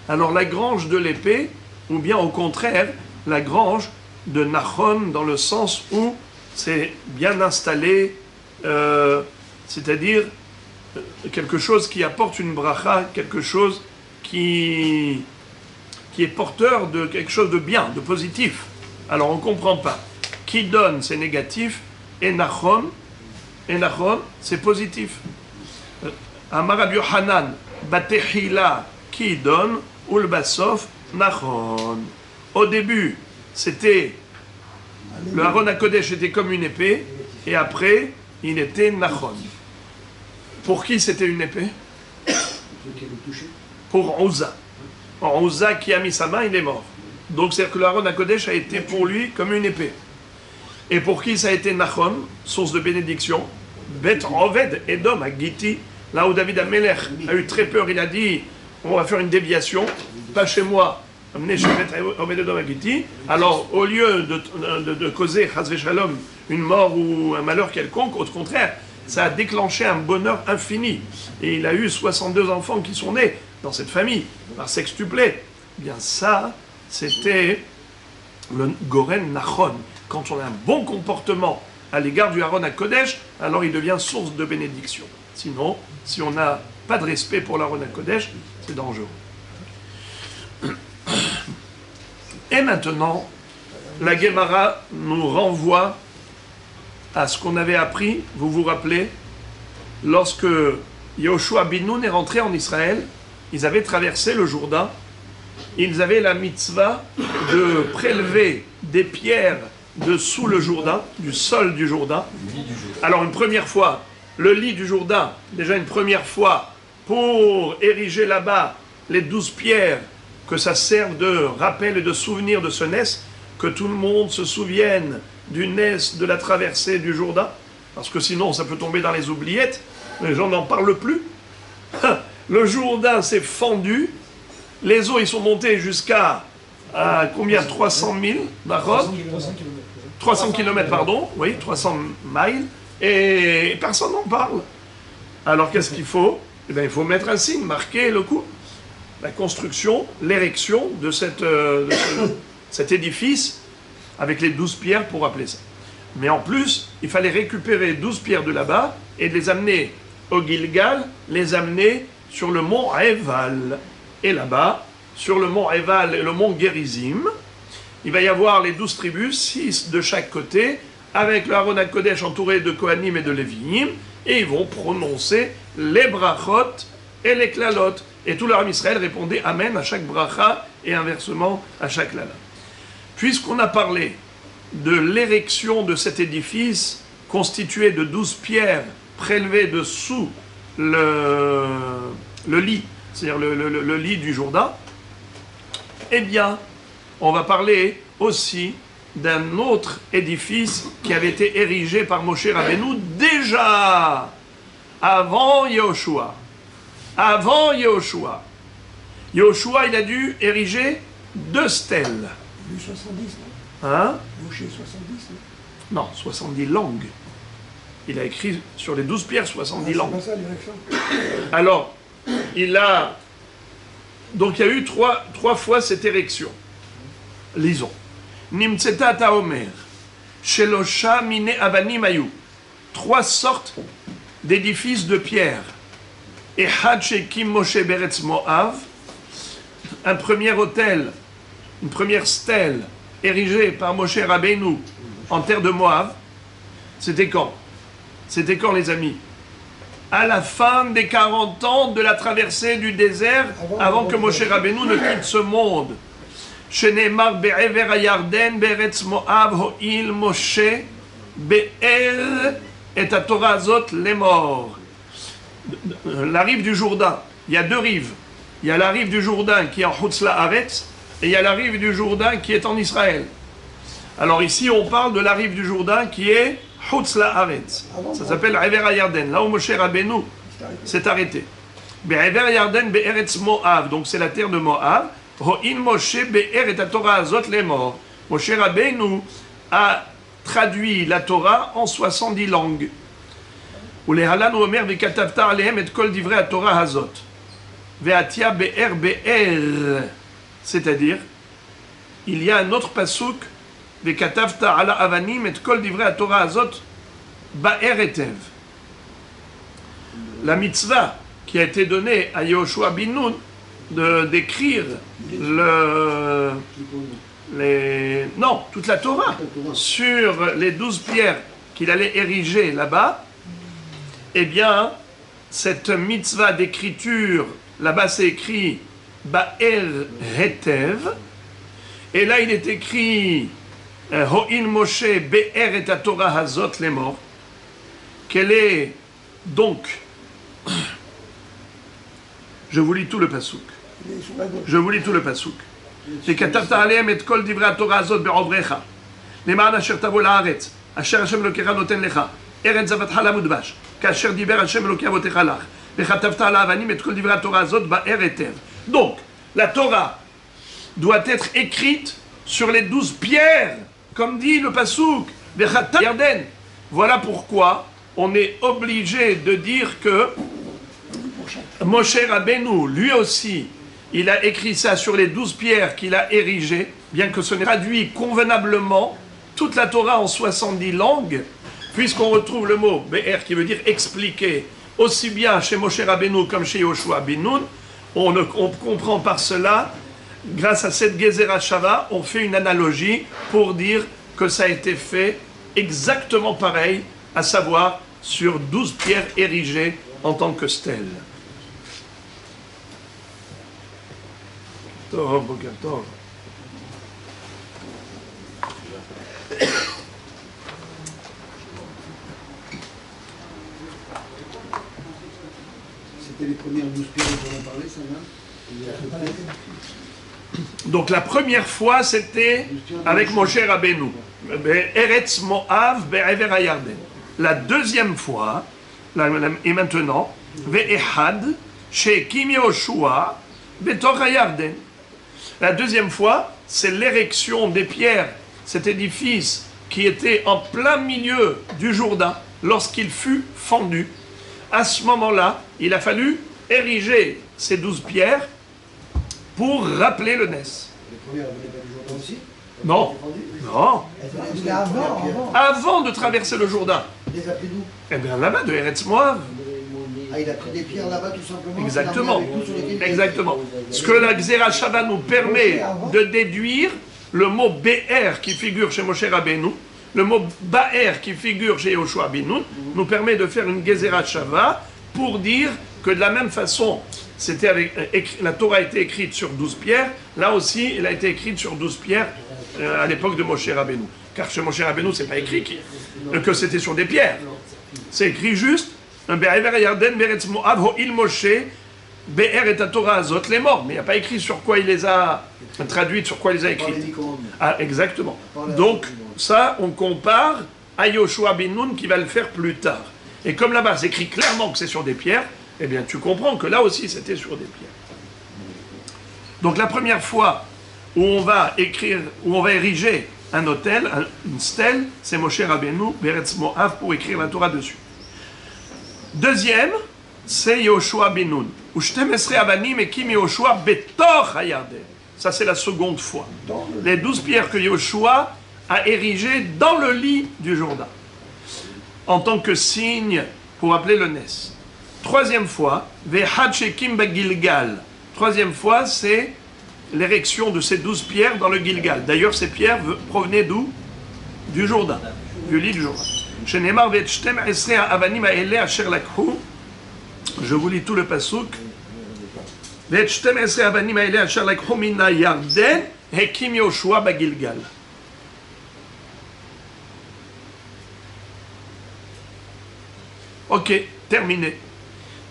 Speaker 1: Alors la grange de l'épée, ou bien au contraire, la grange de Nachon dans le sens où c'est bien installé, c'est-à-dire quelque chose qui apporte une bracha, quelque chose qui est porteur de quelque chose de bien, de positif. Alors on ne comprend pas. Qui donne, c'est négatif, et Nachon, c'est positif. Amar Rabbi Yochanan, Batechila, qui donne, Ulbasof, Nachon. Au début, c'était le Aaron HaKodesh était comme une épée, et après, il était Nachon. Pour qui c'était une épée? Pour Uza. Uza qui a mis sa main, il est mort. Donc c'est-à-dire que le Aaron HaKodesh a été pour lui comme une épée. Et pour qui ça a été Nachon, source de bénédiction? Bet Oved Edom à Giti, là où David Amelech a eu très peur, il a dit on va faire une déviation, pas chez moi. Alors, au lieu de causer Shalom, une mort ou un malheur quelconque, au contraire, ça a déclenché un bonheur infini. Et il a eu 62 enfants qui sont nés dans cette famille, par sextuplé. Eh bien ça, c'était le Goren Nachon. Quand on a un bon comportement à l'égard du Aaron HaKodesh, alors il devient source de bénédiction. Sinon, si on n'a pas de respect pour l'Aaron HaKodesh, c'est dangereux. Et maintenant, la Gemara nous renvoie à ce qu'on avait appris, vous vous rappelez, lorsque Yoshua bin Nun est rentré en Israël, ils avaient traversé le Jourdain, ils avaient la mitzvah de prélever des pierres dessous le Jourdain, du sol du Jourdain. Alors une première fois, le lit du Jourdain, déjà une première fois, pour ériger là-bas les 12 pierres, que ça serve de rappel et de souvenir de ce Ness, que tout le monde se souvienne du Ness de la traversée du Jourdain, parce que sinon ça peut tomber dans les oubliettes, les gens n'en parlent plus. Le Jourdain s'est fendu, les eaux ils sont montés jusqu'à combien? 300 000, d'accord? 300 km, pardon, oui, 300 miles, et personne n'en parle. Alors qu'est-ce qu'il faut? eh bien, il faut mettre un signe, marquer le coup. La construction, l'érection de cet édifice avec les 12 pierres pour appeler ça. Mais en plus, il fallait récupérer 12 pierres de là-bas et les amener au Gilgal, les amener sur le mont Eval. Et là-bas, sur le mont Eval et le mont Gerizim, il va y avoir les 12 tribus, 6 de chaque côté, avec le Aaron HaKodesh entouré de Kohanim et de Lévi'im, et ils vont prononcer les brachot et les klalot. Et tout l'Arm Israël répondait Amen à chaque bracha et inversement à chaque klala. Puisqu'on a parlé de l'érection de cet édifice constitué de 12 pierres prélevées dessous le lit, c'est-à-dire le lit du Jourdain, eh bien, on va parler aussi d'un autre édifice qui avait été érigé par Moshe Rabbeinu déjà avant Yehoshua. Avant Yehoshua. Yehoshua, il a dû ériger 2 stèles.
Speaker 3: 70, non?
Speaker 1: Hein?
Speaker 3: Moshe 70,
Speaker 1: Non, 70 langues. Il a écrit sur les 12 pierres 70 langues.
Speaker 3: C'est pas ça, l'érection.
Speaker 1: Alors, il a... Donc il y a eu trois fois cette érection. Lisons. Nimtseta taomer, shelosha mine avanim ayu. 3 sortes d'édifices de pierre. Echad shekim Moshe beretz Moav. Un premier autel, une première stèle érigée par Moshe Rabbeinu en terre de Moab. C'était quand? C'était quand, les amis? À la fin des 40 ans de la traversée du désert, avant que Moshe Rabbeinu ne quitte ce monde. Shenemar be'ever hayarden beretz Moab ho'il Moshe be'er et à Torah azot lemor. La rive du Jourdain, il y a 2 rives. Il y a la rive du Jourdain qui est en Chutz La'aretz et il y a la rive du Jourdain qui est en Israël. Alors ici, on parle de la rive du Jourdain qui est Chutz La'aretz. Ça s'appelle Ever HaYarden, là où Moshe Rabbeinu s'est arrêté. Be'ever HaYarden be'eretz Moav, donc c'est la terre de Moab. Ho'in Moshe be'er et Torah azot lemor. Moshe Rabbeinu a traduit la Torah en 70 langues. Ou les halan ou omer ve'katavta alehem et kol divrei Torah hazot. Ve'atia be'er be'er. C'est-à-dire, il y a un autre pasuk ve'katavta ala avanim et kol divrei Torah hazot ba'er etev. La mitzvah qui a été donnée à Yehoshua bin Nun d'écrire toute la Torah sur les 12 pierres qu'il allait ériger là-bas, eh bien, cette mitzvah d'écriture, là-bas c'est écrit Ba'er Hetev, et là il est écrit Ho'in Moshe Be'er et Torah Hazot Lemor. Quelle est donc, je vous lis tout le pasuk. Je vous lis tout le pasuk. וכתבת עליהם את כל דברי התורה הזאת בעוברך, למען אשר תבוא לארץ, אשר השם אלוקיך נותן לך, ארץ זבתך חלב ודבש, כאשר דיבר השם אלוקי אבותיך לך, וכתבת על האבנים את כל דברי התורה הזאת באר היטב. Donc, la Torah doit être écrite sur les 12 pierres, comme dit le pasuk, וכתבת ירדן. Voilà pourquoi on est obligé de dire que Moshe Rabbeinu, lui aussi, il a écrit ça sur les 12 pierres qu'il a érigées, bien que ce n'est traduit convenablement toute la Torah en 70 langues, puisqu'on retrouve le mot Be'er qui veut dire expliquer, aussi bien chez Moshe Rabbeinu comme chez Yehoshua bin Nun. On comprend par cela, grâce à cette Gezerah Shava, on fait une analogie pour dire que ça a été fait exactement pareil, à savoir sur 12 pierres érigées en tant que stèles. Tov, Boker Tov.
Speaker 3: C'était les premières 12 pierres dont on a parlé, ça, là?
Speaker 1: Donc la première fois, c'était avec Moshe Rabbeinu. Eretz Moav be'ever hayarden. La deuxième fois, et maintenant, ve'ehad she'ekim Yehoshua be'tor hayarden. La deuxième fois, c'est l'érection des pierres, cet édifice qui était en plein milieu du Jourdain, lorsqu'il fut fendu. À ce moment-là, il a fallu ériger ces 12 pierres pour rappeler le Nes.
Speaker 3: Les premières, elles venaient pas du Jourdain aussi?
Speaker 1: Non, non.
Speaker 3: Elles venaient
Speaker 4: C'était avant.
Speaker 1: Avant de traverser le Jourdain.
Speaker 3: Il les a pris d'où?
Speaker 1: Eh bien là-bas, de Eretz Moav.
Speaker 3: Ah, il a pris des pierres là-bas tout simplement?
Speaker 1: Exactement.
Speaker 3: il a mis avec tout sur lesquels il a-
Speaker 1: Exactement. Ce que la Xéra Shava nous permet de déduire, le mot BR qui figure chez Moshe Rabbeinu, le mot Ba'er qui figure chez Yoshua Binoun, nous permet de faire une Xéra Shava pour dire que de la même façon, la Torah a été écrite sur 12 pierres, là aussi, elle a été écrite sur 12 pierres à l'époque de Moshe Rabbeinu. Car chez Moshe Rabbeinu, c'est pas écrit que c'était sur des pierres. C'est écrit juste Be'ever Yarden Beretz Moav Ho'il Moshe Be'er et Torah Azot les morts. Mais il n'y a pas écrit sur quoi il les a traduites, sur quoi il les a
Speaker 3: Par les
Speaker 1: écrites.
Speaker 3: 10 commandements.
Speaker 1: Ah, exactement. Donc, ça, on compare à Yoshua ben Nun qui va le faire plus tard. Et comme là-bas, c'est écrit clairement que c'est sur des pierres, eh bien, tu comprends que là aussi, c'était sur des pierres. Donc, la première fois où on va ériger un autel, une stèle, c'est Moshe Rabbeinu, Beretz Moav, pour écrire la Torah dessus. Deuxième, c'est Yoshua ben Nun. Ushtem esrei avanim ekim Yoshua betor hayarden. Ça, c'est la seconde fois. Les 12 pierres que Yoshua a érigées dans le lit du Jourdain, en tant que signe pour appeler le Nes. Troisième fois, Vehad shekim bagilgal. Troisième fois, c'est l'érection de ces 12 pierres dans le Gilgal. D'ailleurs, ces pierres provenaient d'où? Du Jourdain, du lit du Jourdain. Shenemar ve'shtem esrei avanim ha'eleh asher lakhu. Je vous lis tout le pasuk. Ve'shtem esrei avanim ha'eleh asher lakhu min ha'yarden hekim Yoshua bagilgal. Ok, terminé.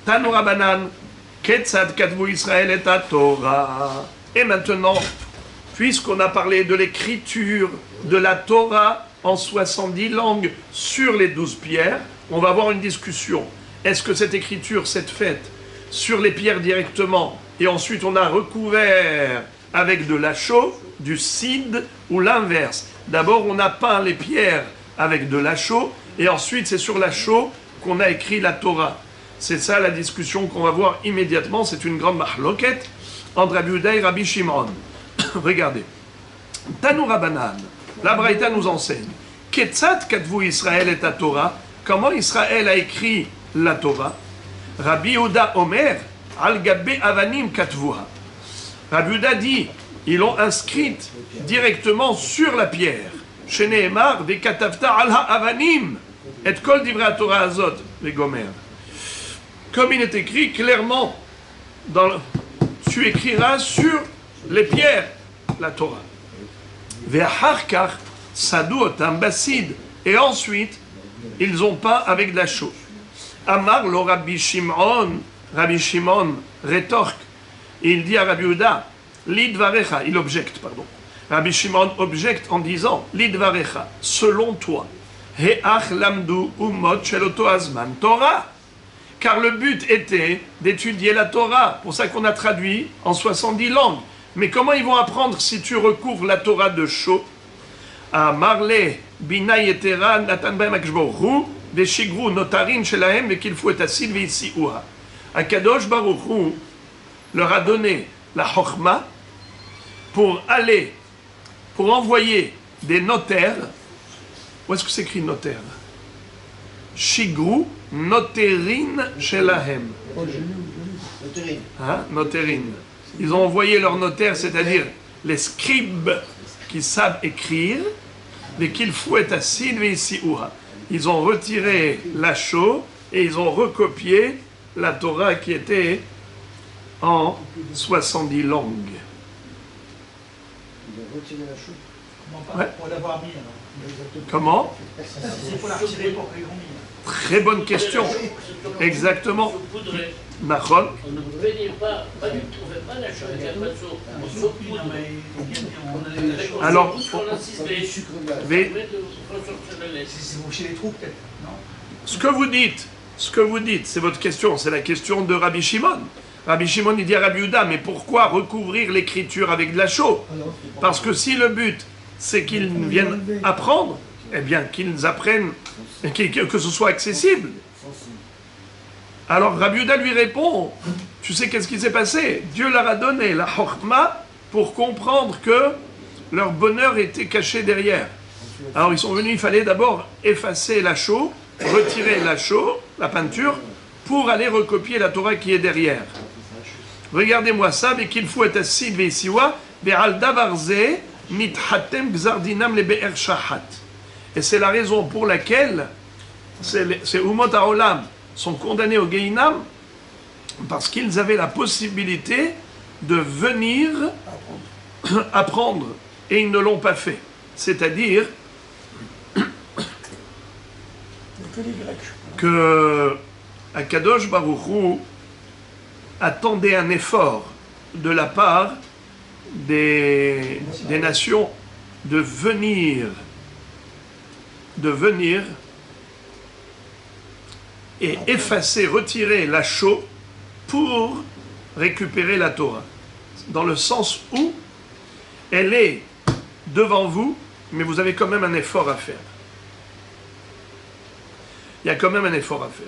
Speaker 1: Tanu Rabanan, Ketzad Katvu Israël et Torah. Et maintenant, puisqu'on a parlé de l'écriture de la Torah en 70 langues sur les 12 pierres, on va avoir une discussion. Est-ce que cette écriture s'est faite sur les pierres directement et ensuite on a recouvert avec de la chaux, du cide ou l'inverse? D'abord, on a peint les pierres avec de la chaux et ensuite c'est sur la chaux qu'on a écrit la Torah. C'est ça la discussion qu'on va voir immédiatement. C'est une grande mahloket entre Rabbi Yehuda et Rabbi Shimon. Regardez. Tanu Rabanan, la Braïta nous enseigne. Ketzat katvu Israël et la Torah. Comment Israël a écrit la Torah? Rabbi Yehuda Omer, al gabbe avanim katvuha. Rabbi Yehuda dit, ils l'ont inscrite directement sur la pierre. Sheneemar vekatavta al ha'avanim. Et kol divrei Torah azot, les Gomer. Comme il est écrit clairement, tu écriras sur les pierres la Torah. Ve'acharkach sadu otam basid. Et ensuite, ils ont peint avec de la chaux. Amar lo Rabbi Shimon rétorque. Il dit à Rabbi Yehuda, lidvarecha, il objecte, pardon. Rabbi Shimon objecte en disant, lidvarecha, selon toi, He'ach lamdu umot sheloto azman Torah. Car le but était d'étudier la Torah. Pour ça qu'on a traduit en 70 langues. Mais comment ils vont apprendre si tu recouvres la Torah de chaux? Marle bina yetera natan bahem akshboru veshigru notarin shelahem vekil fuet asid veisiuha. Akadosh Baruch Hu leur a donné la chokhma pour envoyer des notaires. Où est-ce que c'est écrit notaire? Shigru noterin shelahem. Hein? Noterin. Ils ont envoyé leurs notaires, c'est-à-dire les scribes qui savent écrire, mais qu'ils fouettent à Sid veisiuha. Ils ont retiré la chaux et ils ont recopié la Torah qui était en 70 langues.
Speaker 3: Ils ont retiré la chaux.
Speaker 1: Ouais.
Speaker 4: Pour l'avoir mis alors.
Speaker 1: Comment?
Speaker 4: C'est pour la retirer pour qu'ils l'ont mis.
Speaker 1: Très bonne question. Exactement. Nachon.
Speaker 5: On ne peignait pas du tout, on ne fait pas la chose avec un pinceau. On se poudre.
Speaker 1: Alors,
Speaker 5: On insiste, mais
Speaker 3: Sucre glace.
Speaker 4: C'est boucher les trous peut-être, non?
Speaker 1: ce que vous dites, c'est votre question, c'est la question de Rabbi Shimon. Rabbi Shimon, il dit à Rabbi Yehuda, mais pourquoi recouvrir l'écriture avec de la chaux? Parce que si le but, c'est qu'ils viennent apprendre, eh bien, qu'ils apprennent, que ce soit accessible. Alors Rabbi Yehuda lui répond, tu sais qu'est-ce qui s'est passé? Dieu leur a donné la chokhma pour comprendre que leur bonheur était caché derrière. Alors ils sont venus, il fallait d'abord effacer la chaux, retirer la chaux, la peinture, pour aller recopier la Torah qui est derrière. Regardez-moi ça, mais qu'il faut être assis, ve'siwa, ve'al davarze, mithatem gzardinam le be'er shahat. Et c'est la raison pour laquelle ces Umot HaOlam sont condamnés au Gehinam, parce qu'ils avaient la possibilité de venir apprendre, et ils ne l'ont pas fait. C'est-à-dire que Akadosh Baruch Hu attendait un effort de la part des nations de venir et effacer, retirer la chaux pour récupérer la Torah. Dans le sens où elle est devant vous, mais vous avez quand même un effort à faire. Il y a quand même un effort à faire.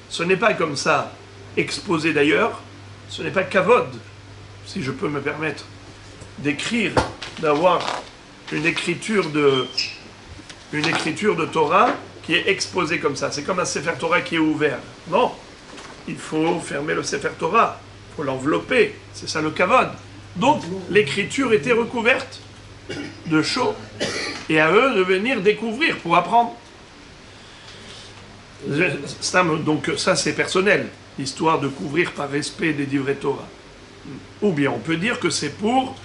Speaker 1: Ce n'est pas comme ça exposé d'ailleurs, ce n'est pas kavod, si je peux me permettre d'écrire, d'avoir une écriture de Torah qui est exposée comme ça. C'est comme un Sefer Torah qui est ouvert. Non, il faut fermer le Sefer Torah, il faut l'envelopper, c'est ça le kavod. Donc l'écriture était recouverte de chaux, et à eux de venir découvrir pour apprendre. Donc ça c'est personnel, histoire de couvrir par respect des divrei Torah. Ou bien on peut dire que c'est pour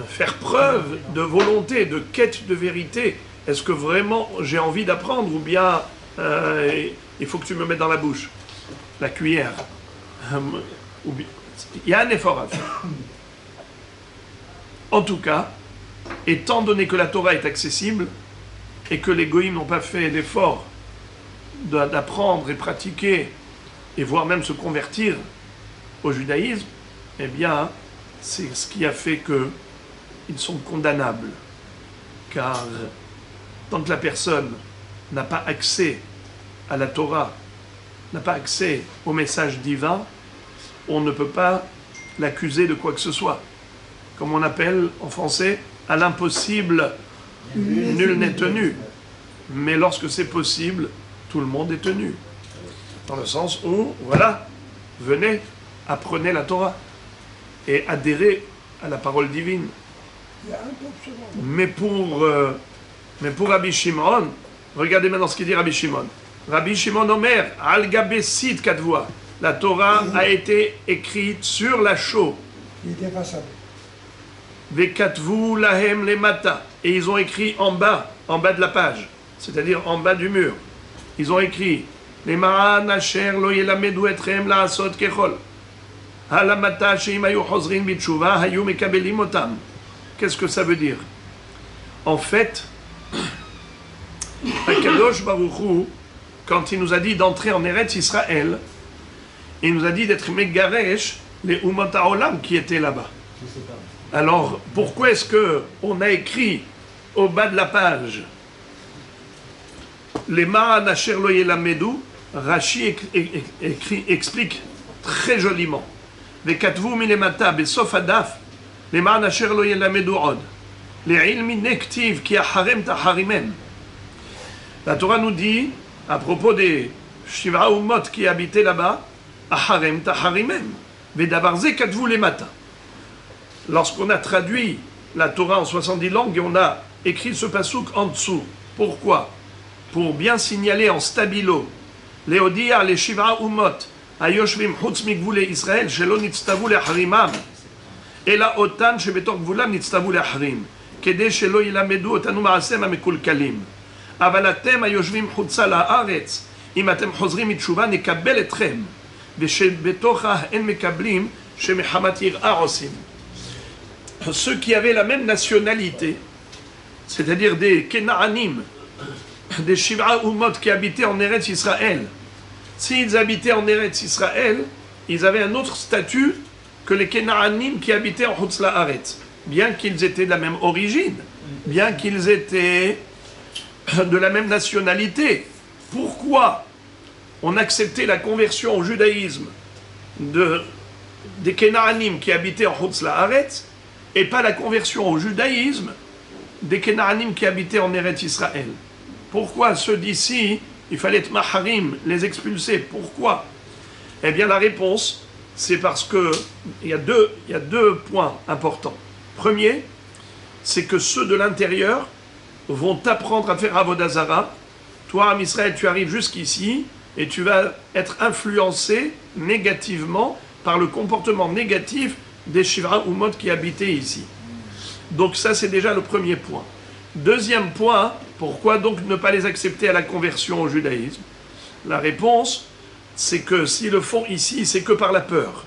Speaker 1: faire preuve de volonté, de quête de vérité. Est-ce que vraiment j'ai envie d'apprendre, ou bien il faut que tu me mettes dans la bouche la cuillère. Ou bien, il y a un effort à faire. En tout cas, étant donné que la Torah est accessible et que les goïms n'ont pas fait l'effort d'apprendre et pratiquer et voire même se convertir au judaïsme, eh bien, c'est ce qui a fait qu'ils sont condamnables. Car tant que la personne n'a pas accès à la Torah, n'a pas accès au message divin, on ne peut pas l'accuser de quoi que ce soit. Comme on appelle en français, à l'impossible, nul n'est tenu. Mais lorsque c'est possible, tout le monde est tenu. Dans le sens où, voilà, venez, apprenez la Torah et adhérez à la parole divine. Mais pour Rabbi Shimon, regardez maintenant ce qu'il dit Rabbi Shimon. Rabbi Shimon Omer, Al Gabe Sid Kadvoa. La Torah a été écrite sur la chaux.
Speaker 6: Il était passable.
Speaker 1: Vekatvu lahem lemata. Et ils ont écrit en bas de la page, c'est-à-dire en bas du mur. Ils ont écrit Lema'an asher lo yelamedu etchem la'asot kechol. Halamata she'im hayu chozrin bitshuva hayu mekabelim otam. Qu'est-ce que ça veut dire? En fait, Akadosh Baruch Hu, quand il nous a dit d'entrer en Eretz Israël, il nous a dit d'être Megaresh, les Umot HaOlam qui étaient là-bas. Alors, pourquoi est-ce qu'on a écrit au bas de la page les Ma'an Asher Lo Yelamedu? Rashi explique très joliment. Vekatvu milemata besof hadaf les Ma'an Asher Lo Yelamedu od les ilmi nektiv ki acharem tacharimem. La Torah nous dit à propos des Shivra Umot qui habitaient là-bas, acharem tacharimem vedavarze katvu lemata. Lorsqu'on a traduit la Torah en 70 langues et on a écrit ce pasouk en dessous. Pourquoi? Pour bien signaler en stabilo Leodia les Shivra Umot Ayoshvim Chutz Migvule Israël Shelo Nitztavu Leharimam Ela Otan Shebetor Gvulam Nitztavu Leharim Kede Shelo Yilamedu Otanu Maasem Amekulkalim Aval Atem Ayoshvim Chutza Laaretz Im Atem Chozrim Mitshuva Nekabel Etchem Veshebetocha En Mekablim Shemechamat Yir'a Osim. Ceux qui avaient la même nationalité, c'est-à-dire des Kenaanim, des Shivra Umot qui habitaient en Eretz Israël, s'ils habitaient en Eretz Israël, ils avaient un autre statut que les Kenaanim qui habitaient en Chutz La'aretz, bien qu'ils étaient de la même origine, bien qu'ils étaient de la même nationalité. Pourquoi on acceptait la conversion au judaïsme des Kénaanim qui habitaient en Chutz La'aretz, et pas la conversion au judaïsme des Kénaanim qui habitaient en Eretz Israël. Pourquoi ceux d'ici, il fallait être maharim, les expulser? Pourquoi? Eh bien la réponse, c'est parce que il y a deux points importants. Premier, c'est que ceux de l'intérieur vont t'apprendre à faire Avodah Zara. Toi, Am Israël, tu arrives jusqu'ici et tu vas être influencé négativement par le comportement négatif des Shivra Umot qui habitaient ici. Donc ça, c'est déjà le premier point. Deuxième point, pourquoi donc ne pas les accepter à la conversion au judaïsme? La réponse, c'est que s'ils le font ici, c'est que par la peur.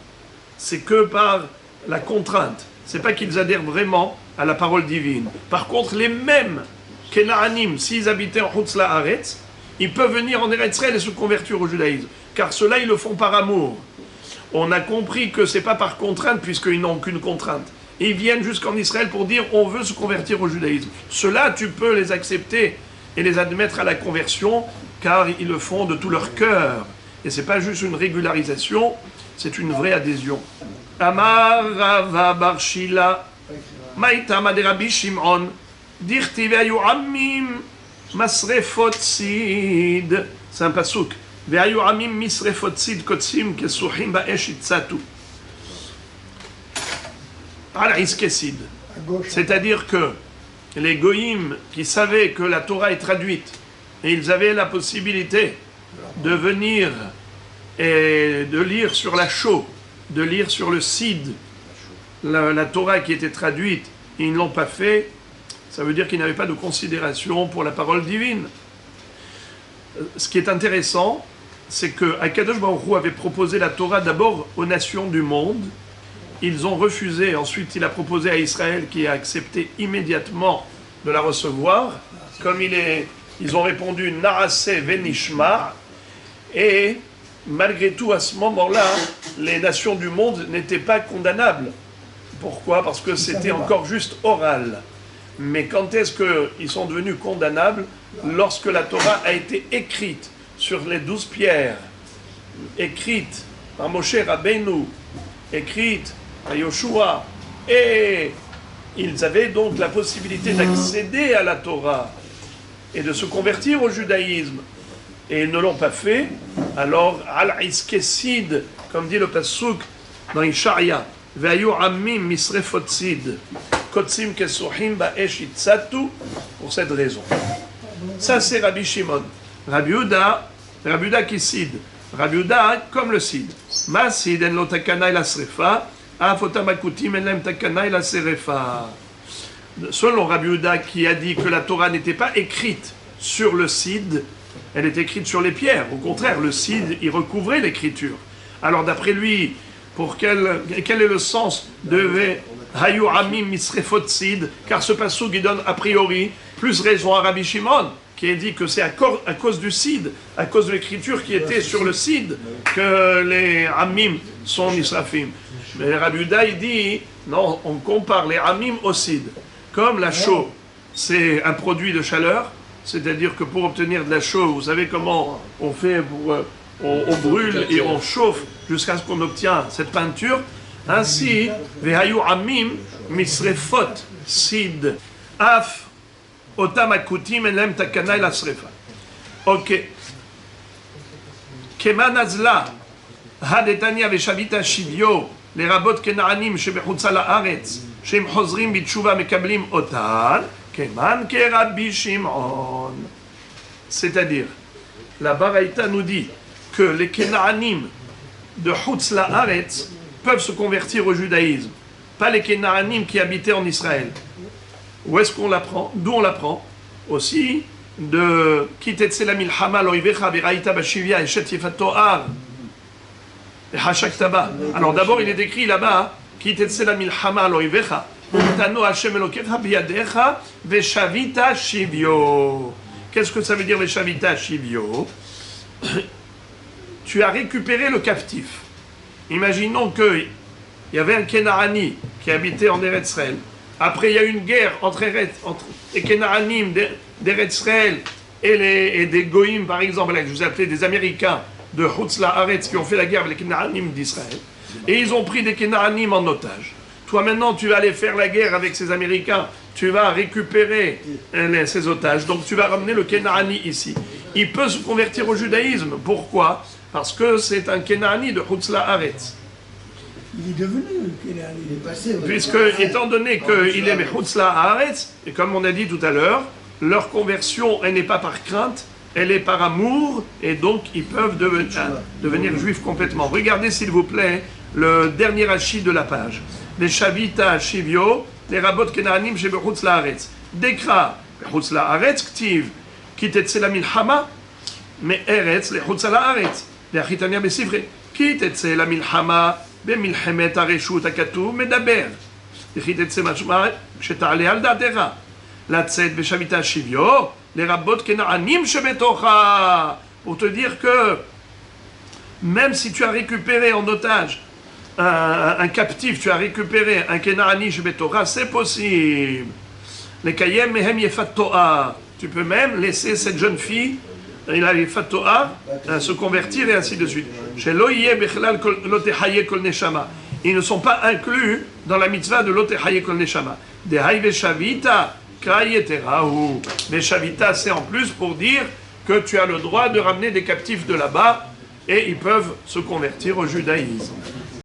Speaker 1: C'est que par la contrainte. C'est pas qu'ils adhèrent vraiment à la parole divine. Par contre, les mêmes Kénaanim, s'ils habitaient en Chutz La'aretz, ils peuvent venir en Eretz Israël et se convertir au judaïsme. Car ceux-là, ils le font par amour. On a compris que c'est pas par contrainte, puisqu'ils n'ont qu'une contrainte. Ils viennent jusqu'en Israël pour dire on veut se convertir au judaïsme. Ceux-là, tu peux les accepter et les admettre à la conversion, car ils le font de tout leur cœur. Et c'est pas juste une régularisation, c'est une vraie adhésion. Amar Rava bar Shila, Maïtama de Rabbi Shimon, Dirti ve'ayu amim masrefot sid. C'est un pasouk. Ve'ayu amim misrefot sid kotsim kesuchim ba'esh itzatu. Al-Iskesid. C'est-à-dire que les goïms qui savaient que la Torah est traduite et ils avaient la possibilité de venir et de lire sur la chaux, de lire sur le Sid, la Torah qui était traduite, et ils ne l'ont pas fait, ça veut dire qu'ils n'avaient pas de considération pour la parole divine. Ce qui est intéressant, c'est que Akadosh Baruch Hu avait proposé la Torah d'abord aux nations du monde. Ils ont refusé, ensuite il a proposé à Israël qui a accepté immédiatement de la recevoir. Comme ils ont répondu Naase Venishma, et malgré tout à ce moment-là, les nations du monde n'étaient pas condamnables. Pourquoi? Parce que c'était encore juste oral. Mais quand est-ce qu'ils sont devenus condamnables? Lorsque la Torah a été écrite sur les 12 pierres, écrite par Moshe Rabbeinu, écrite par Yoshua, et ils avaient donc la possibilité d'accéder à la Torah et de se convertir au judaïsme, et ils ne l'ont pas fait. Alors, al-iskesid, comme dit le pasuk dans Ishaïa, ve'ayu amim misrefot sid, kotsim kesuchim ba'esh itzatu, pour cette raison. Ça, c'est Rabbi Shimon. Rabbi Yehuda qui sid. Rabbi Yehuda comme le sid. Ma sid en lo takana la srefa, afotam akutim en lem takana la serefa. Selon Rabbi Yehuda qui a dit que la Torah n'était pas écrite sur le sid, elle est écrite sur les pierres. Au contraire, le sid, il recouvrait l'écriture. Alors d'après lui, pour quel est le sens de Hayu Amim Misrefot Sid? Car ce passage qui donne a priori plus raison à Rabbi Shimon, qui a dit que c'est à cause du sid, à cause de l'écriture qui était sur le sid, que les Amim sont Nisrafim. Mais Rabbi Yehuda, il dit, non, on compare les Amim au sid. Comme la chaux, c'est un produit de chaleur, c'est-à-dire que pour obtenir de la chaux, vous savez comment on fait on brûle et on chauffe jusqu'à ce qu'on obtient cette peinture. Ainsi, Vehayu Amim Misrefot Sid Af Otam Akutim Enlem Takana la Srefa. Ok. Keman Azla Hadetania Veshavita Shivyo les rabot Kenaanim Shebechutza Laaretz Shem Chozrim Bitshuva Mekablim Otan Keman Ke Rabbi Shimon. C'est-à-dire, la Baraïta nous dit que les Kenaanim de Chutz Laaretz peuvent se convertir au judaïsme, pas les Kenaanim qui habitaient en Israël. Où est-ce qu'on l'apprend? D'où on l'apprend? Aussi de Kitetze la milchama loivecha beraïta bashivia eshet yefatoar et hashaktaba. Alors d'abord il est écrit là-bas Kitetze la milchama loivecha utano Hashem elokecha biyadecha veshavita shivio. Qu'est-ce que ça veut dire veshavita shivio? Tu as récupéré le captif. Imaginons qu'il y avait un Kénaani qui habitait en Eretz Israël. Après, il y a eu une guerre entre les Kénaanim d'Eretz Israël et des Goïm, par exemple, là, que je vous ai appelé des Américains, de Chutz La'aretz qui ont fait la guerre avec les Kenaanim d'Israël, et ils ont pris des Kenaanim en otage. Toi maintenant tu vas aller faire la guerre avec ces Américains, tu vas récupérer ces otages, donc tu vas ramener le Kenaani ici. Il peut se convertir au judaïsme. Pourquoi? Parce que c'est un Kenaani de Chutz La'aretz.
Speaker 6: Il est devenu Kenaani.
Speaker 3: Il est passé, ouais.
Speaker 1: Puisque, étant donné qu'il est Chutz La'aretz, et comme on a dit tout à l'heure, leur conversion, elle n'est pas par crainte, elle est par amour, et donc ils peuvent devenir juifs complètement. Regardez s'il vous plaît le dernier hachis de la page. Les Shavita Shivio, les Rabot Kenaanim chez Bechutz La'aretz. Dekra, Bechutz La'aretz, Ktiv, Kitetze la Milchama, mais Eretz, les Chutz La'aretz, les Achitania Besivre, Kitetze la Milchama, Bemilchemet Areshut Akatu, Medaber, les Kitetze Machma, Shetale al Dadera, la Tzed Beshavita Shivio, les Rabot Kenaanim chez Betocha, pour te dire que même si tu as récupéré en otage un captif, tu as récupéré un Kenaani chez Torah, c'est possible. Les Kayem Mehem Yefat Toa, tu peux même laisser cette jeune fille, il a Yefat Toa, se convertir et ainsi de suite. Chez Loïe Bechlal Lotehaye Kol Neshama, ils ne sont pas inclus dans la mitzvah de Lotehaye Kol Neshama. Des Haïve Shavita, Krayeterahu. Mais Shavita, c'est en plus pour dire que tu as le droit de ramener des captifs de là-bas et ils peuvent se convertir au judaïsme.